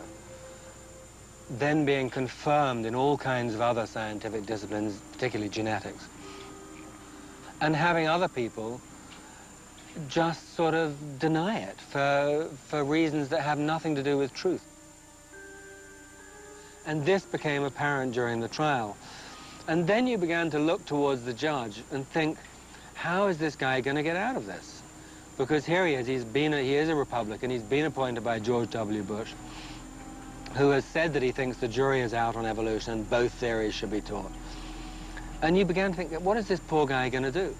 then being confirmed in all kinds of other scientific disciplines, particularly genetics, and having other people just sort of deny it for reasons that have nothing to do with truth. And this became apparent during the trial. And then you began to look towards the judge and think, how is this guy going to get out of this? Because here he is, he is a Republican, he's been appointed by George W. Bush, who has said that he thinks the jury is out on evolution and both theories should be taught. And you began to think, what is this poor guy going to do?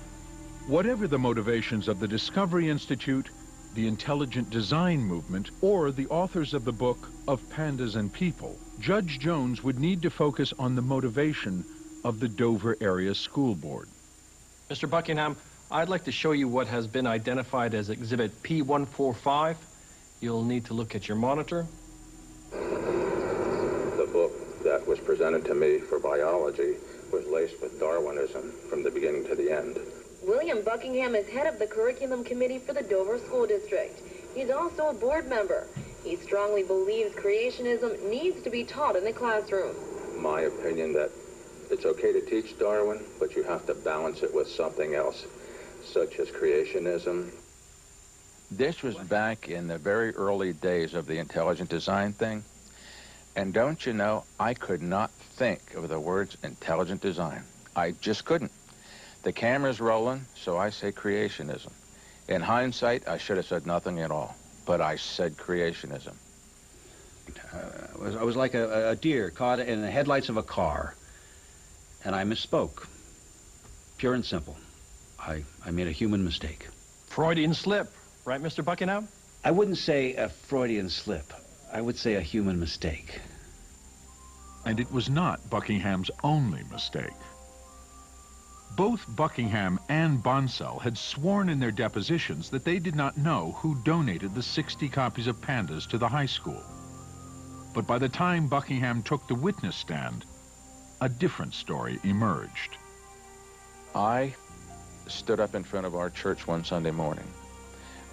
Whatever the motivations of the Discovery Institute, the intelligent design movement, or the authors of the book Of Pandas and People, Judge Jones would need to focus on the motivation of the Dover Area School Board. Mr. Buckingham, I'd like to show you what has been identified as Exhibit P145. You'll need to look at your monitor. The book that was presented to me for biology was laced with Darwinism from the beginning to the end. William Buckingham is head of the curriculum committee for the Dover School District. He's also a board member. He strongly believes creationism needs to be taught in the classroom. My opinion that it's okay to teach Darwin, but you have to balance it with something else, such as creationism. This was back in the very early days of the intelligent design thing. And don't you know, I could not think of the words intelligent design. I just couldn't. The camera's rolling, so I say creationism. In hindsight, I should have said nothing at all, but I said creationism. I was like a deer caught in the headlights of a car, and I misspoke. Pure and simple. I made a human mistake. Freudian slip, right, Mr. Buckingham? I wouldn't say a Freudian slip. I would say a human mistake. And it was not Buckingham's only mistake. Both Buckingham and Bonsell had sworn in their depositions that they did not know who donated the 60 copies of Pandas to the high school. But by the time Buckingham took the witness stand, a different story emerged. I stood up in front of our church one Sunday morning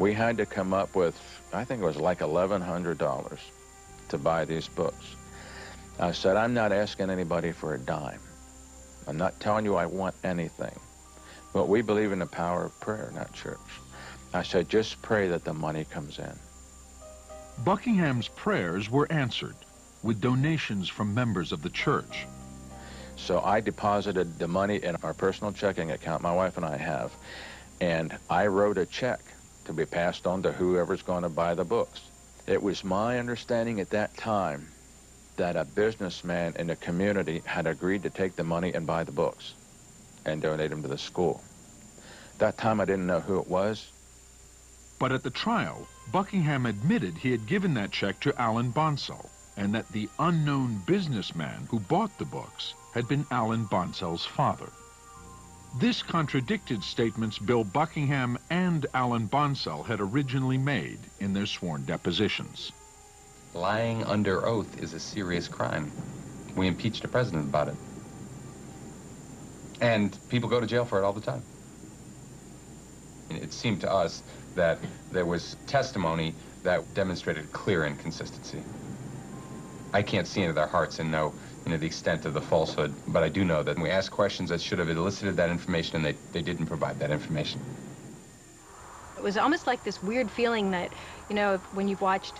We had to come up with, I think it was like $1,100 to buy these books. I said, I'm not asking anybody for a dime. I'm not telling you I want anything. But we believe in the power of prayer, not church. I said, just pray that the money comes in. Buckingham's prayers were answered with donations from members of the church. So I deposited the money in our personal checking account my wife and I have, and I wrote a check to be passed on to whoever's going to buy the books. It was my understanding at that time that a businessman in the community had agreed to take the money and buy the books and donate them to the school. That time I didn't know who it was. But at the trial, Buckingham admitted he had given that check to Alan Bonsall, and that the unknown businessman who bought the books had been Alan Bonsall's father. This contradicted statements Bill Buckingham and Alan Bonsall had originally made in their sworn depositions. Lying under oath is a serious crime. We impeached a president about it. And people go to jail for it all the time. It seemed to us that there was testimony that demonstrated clear inconsistency. I can't see into their hearts and know, the extent of the falsehood, but I do know that we asked questions that should have elicited that information, and they didn't provide that information. It was almost like this weird feeling that, when you've watched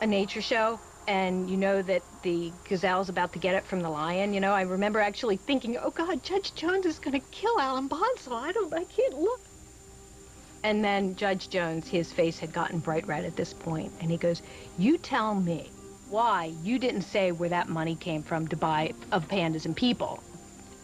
a nature show and you know that the gazelle's about to get it from the lion, I remember actually thinking, oh God, Judge Jones is going to kill Alan Bonsall. I can't look. And then Judge Jones, his face had gotten bright red at this point, and he goes, you tell me why you didn't say where that money came from to buy of pandas and people.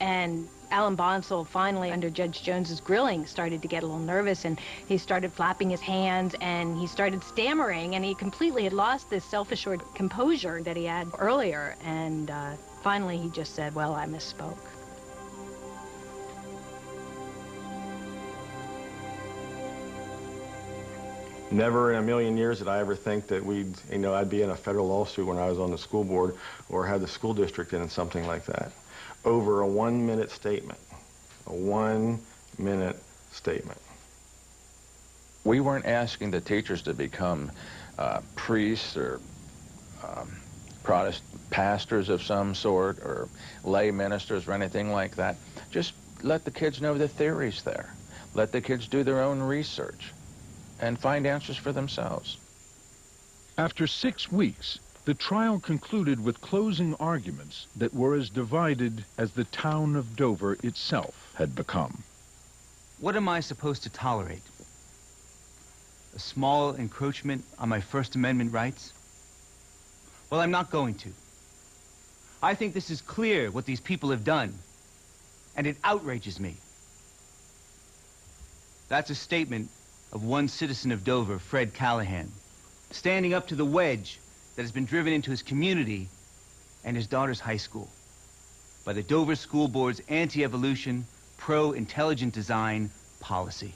And Alan Bonsall finally, under Judge Jones's grilling, started to get a little nervous, and he started flapping his hands, and he started stammering, and he completely had lost this self-assured composure that he had earlier. And finally he just said, well, I misspoke. Never in a million years did I ever think that I'd be in a federal lawsuit when I was on the school board or have the school district in something like that over a 1-minute statement. A 1-minute statement. We weren't asking the teachers to become priests or Protestant pastors of some sort or lay ministers or anything like that. Just let the kids know the theories there. Let the kids do their own research and find answers for themselves. After 6 weeks, the trial concluded with closing arguments that were as divided as the town of Dover itself had become. What am I supposed to tolerate? A small encroachment on my First Amendment rights? Well, I'm not going to. I think this is clear what these people have done, and it outrages me. That's a statement of one citizen of Dover, Fred Callahan, standing up to the wedge that has been driven into his community and his daughter's high school by the Dover School Board's anti-evolution, pro-intelligent design policy.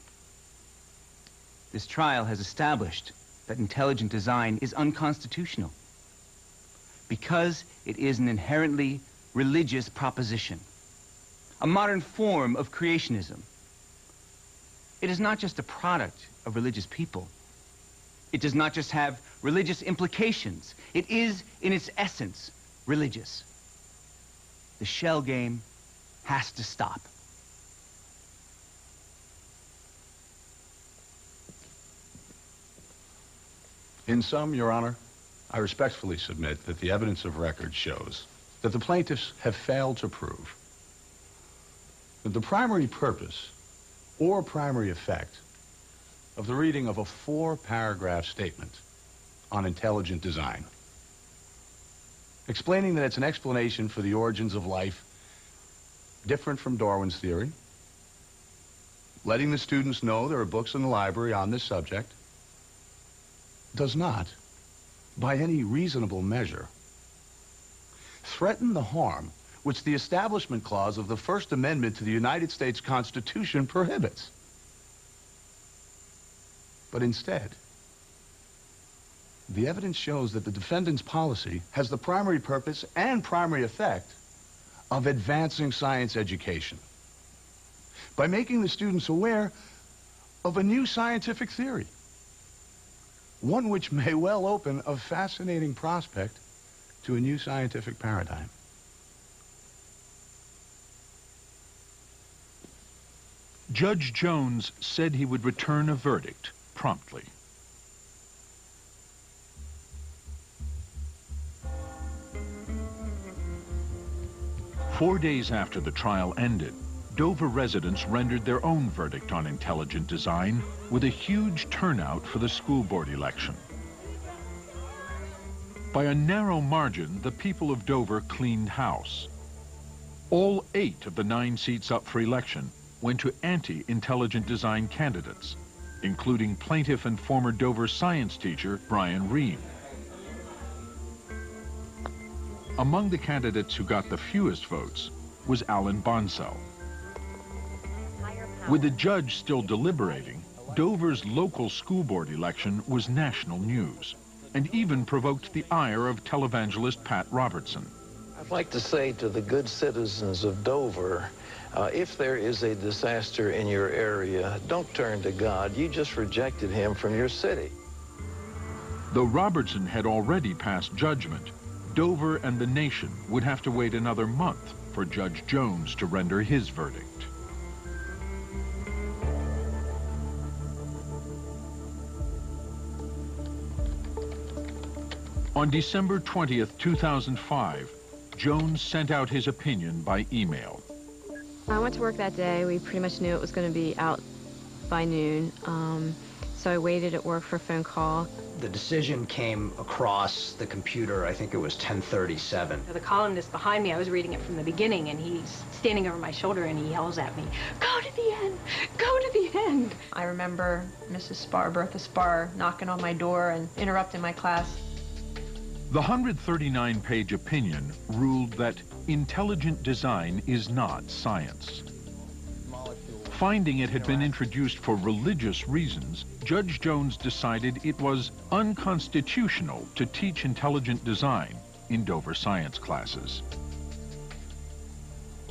This trial has established that intelligent design is unconstitutional because it is an inherently religious proposition, a modern form of creationism. It is not just a product of religious people. It does not just have religious implications. It is, in its essence, religious. The shell game has to stop. In sum, Your Honor, I respectfully submit that the evidence of record shows that the plaintiffs have failed to prove that the primary purpose or primary effect of the reading of a 4-paragraph statement on intelligent design, explaining that it's an explanation for the origins of life different from Darwin's theory, letting the students know there are books in the library on this subject, does not, by any reasonable measure, threaten the harm which the Establishment Clause of the First Amendment to the United States Constitution prohibits. But instead, the evidence shows that the defendant's policy has the primary purpose and primary effect of advancing science education by making the students aware of a new scientific theory, one which may well open a fascinating prospect to a new scientific paradigm. Judge Jones said he would return a verdict promptly. Four days after the trial ended, Dover residents rendered their own verdict on intelligent design with a huge turnout for the school board election. By a narrow margin, the people of Dover cleaned house. All 8 of the 9 seats up for election went to anti-intelligent design candidates, including plaintiff and former Dover science teacher Brian Ream. Among the candidates who got the fewest votes was Alan Bonsell. With the judge still deliberating, Dover's local school board election was national news and even provoked the ire of televangelist Pat Robertson. I'd like to say to the good citizens of Dover, if there is a disaster in your area, don't turn to God. You just rejected him from your city. Though Robertson had already passed judgment, Dover and the nation would have to wait another month for Judge Jones to render his verdict. On December 20th, 2005, Jones sent out his opinion by email. I went to work that day. We pretty much knew it was going to be out by noon, so I waited at work for a phone call. The decision came across the computer, I think it was 10:37. The columnist behind me, I was reading it from the beginning, and he's standing over my shoulder and he yells at me, "Go to the end! Go to the end!" I remember Mrs. Spar, Bertha Spar, knocking on my door and interrupting my class. The 139-page opinion ruled that intelligent design is not science. Finding it had been introduced for religious reasons, Judge Jones decided it was unconstitutional to teach intelligent design in Dover science classes.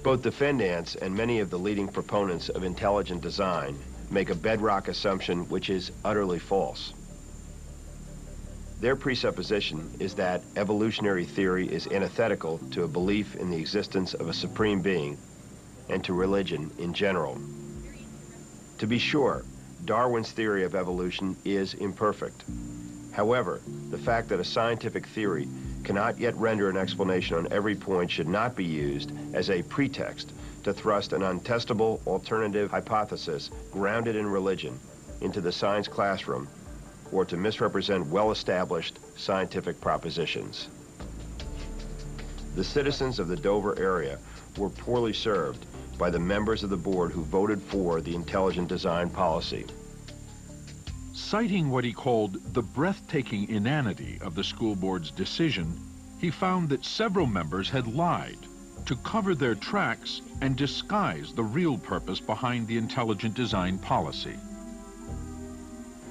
Both defendants and many of the leading proponents of intelligent design make a bedrock assumption which is utterly false. Their presupposition is that evolutionary theory is antithetical to a belief in the existence of a supreme being and to religion in general. To be sure, Darwin's theory of evolution is imperfect. However, the fact that a scientific theory cannot yet render an explanation on every point should not be used as a pretext to thrust an untestable alternative hypothesis grounded in religion into the science classroom or to misrepresent well-established scientific propositions. The citizens of the Dover area were poorly served by the members of the board who voted for the intelligent design policy. Citing what he called the breathtaking inanity of the school board's decision, he found that several members had lied to cover their tracks and disguise the real purpose behind the intelligent design policy.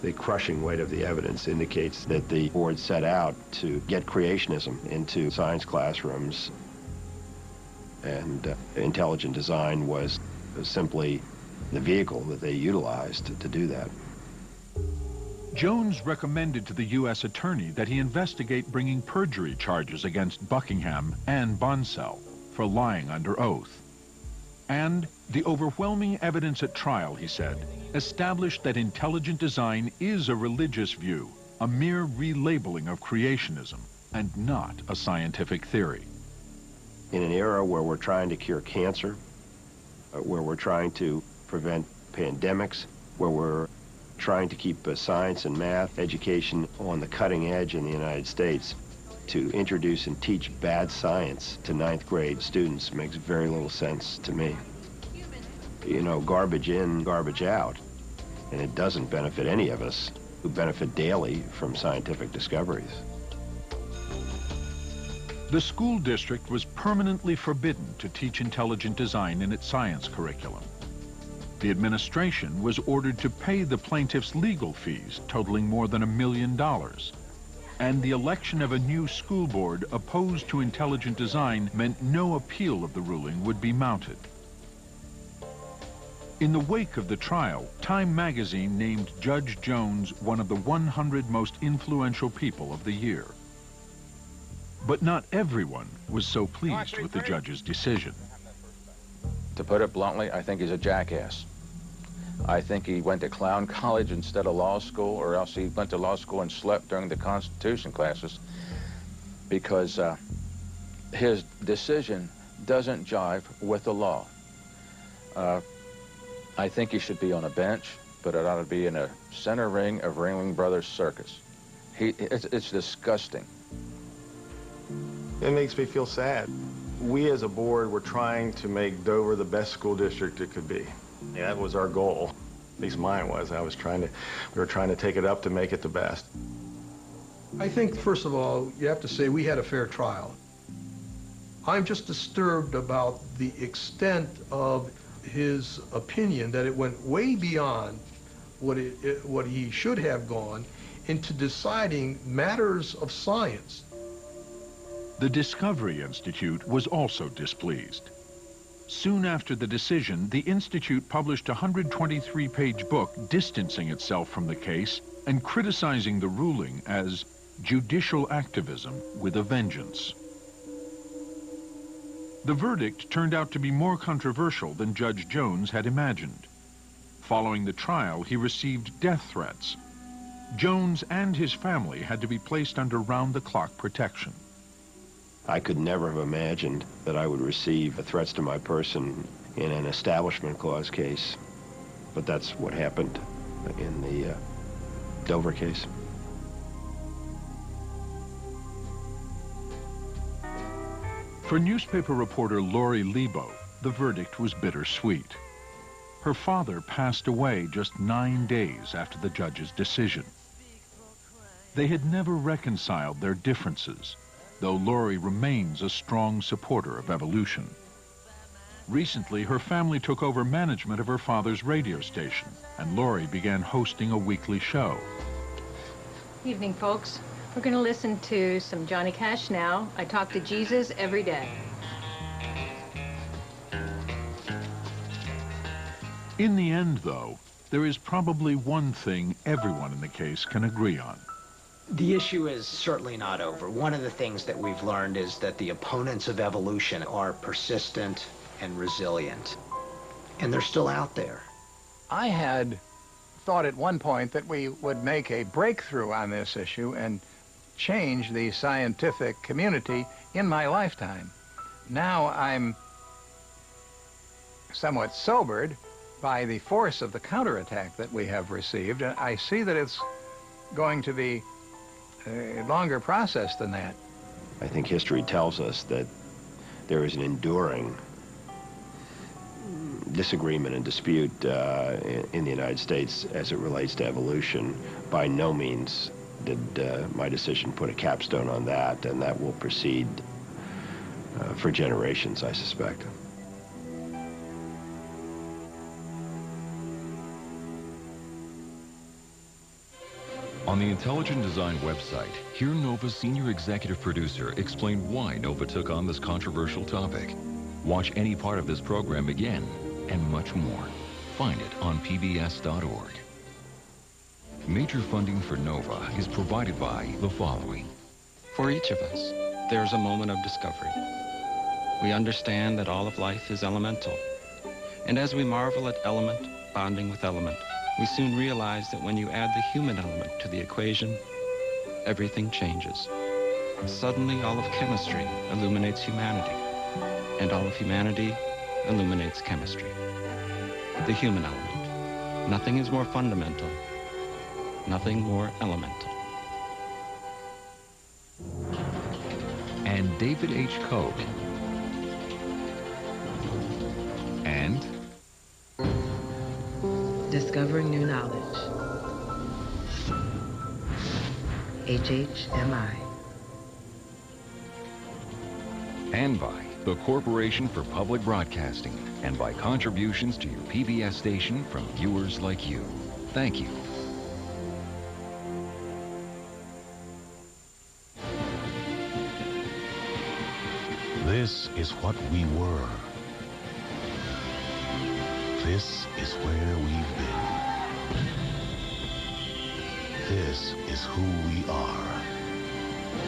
The crushing weight of the evidence indicates that the board set out to get creationism into science classrooms, and intelligent design was simply the vehicle that they utilized to do that. Jones recommended to the U.S. attorney that he investigate bringing perjury charges against Buckingham and Bonsell for lying under oath. And the overwhelming evidence at trial, he said, established that intelligent design is a religious view, a mere relabeling of creationism, and not a scientific theory. In an era where we're trying to cure cancer, where we're trying to prevent pandemics, where we're trying to keep science and math education on the cutting edge in the United States, to introduce and teach bad science to 9th grade students makes very little sense to me. You know, garbage in, garbage out, and it doesn't benefit any of us who benefit daily from scientific discoveries. The school district was permanently forbidden to teach intelligent design in its science curriculum. The administration was ordered to pay the plaintiffs' legal fees, totaling more than $1 million. And the election of a new school board opposed to intelligent design meant no appeal of the ruling would be mounted. In the wake of the trial, Time magazine named Judge Jones one of the 100 most influential people of the year. But not everyone was so pleased with the judge's decision. To put it bluntly, I think he's a jackass. I think he went to clown college instead of law school, or else he went to law school and slept during the Constitution classes, because his decision doesn't jive with the law. I think he should be on a bench, but it ought to be in a center ring of Ringling Brothers Circus. It's disgusting. It makes me feel sad. We as a board were trying to make Dover the best school district it could be. Yeah, that was our goal. At least mine was. We were trying to take it up to make it the best. I think, first of all, you have to say we had a fair trial. I'm just disturbed about the extent of his opinion, that it went way beyond what he should have gone into deciding matters of science. The Discovery Institute was also displeased. Soon after the decision, the Institute published a 123-page book distancing itself from the case and criticizing the ruling as judicial activism with a vengeance. The verdict turned out to be more controversial than Judge Jones had imagined. Following the trial, he received death threats. Jones and his family had to be placed under round-the-clock protection. I could never have imagined that I would receive threats to my person in an Establishment Clause case, but that's what happened in the Dover case. For newspaper reporter Lori Lebo, the verdict was bittersweet. Her father passed away just 9 days after the judge's decision. They had never reconciled their differences, though Lori remains a strong supporter of evolution. Recently, her family took over management of her father's radio station, and Lori began hosting a weekly show. Evening, folks. We're going to listen to some Johnny Cash now. I talk to Jesus every day. In the end, though, there is probably one thing everyone in the case can agree on. The issue is certainly not over. One of the things that we've learned is that the opponents of evolution are persistent and resilient, and they're still out there. I had thought at one point that we would make a breakthrough on this issue and change the scientific community in my lifetime. Now I'm somewhat sobered by the force of the counterattack that we have received, and I see that it's going to be a longer process than that. I think history tells us that there is an enduring disagreement and dispute in the United States as it relates to evolution. By no means did my decision put a capstone on that, and that will proceed for generations, I suspect. On the Intelligent Design website, hear NOVA's senior executive producer explain why NOVA took on this controversial topic. Watch any part of this program again, and much more. Find it on pbs.org. Major funding for NOVA is provided by the following. For each of us, there's a moment of discovery. We understand that all of life is elemental. And as we marvel at element bonding with element, we soon realize that when you add the human element to the equation, everything changes. Suddenly, all of chemistry illuminates humanity, and all of humanity illuminates chemistry. The human element. Nothing is more fundamental, nothing more elemental. And David H. Koch. And Discovering New Knowledge. HHMI. And by the Corporation for Public Broadcasting, and by contributions to your PBS station from viewers like you. Thank you. This is what we were. This is where we've been. This is who we are.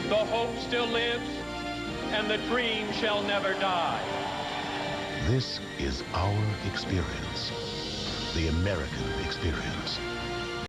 The hope still lives, and the dream shall never die. This is our experience. The American experience.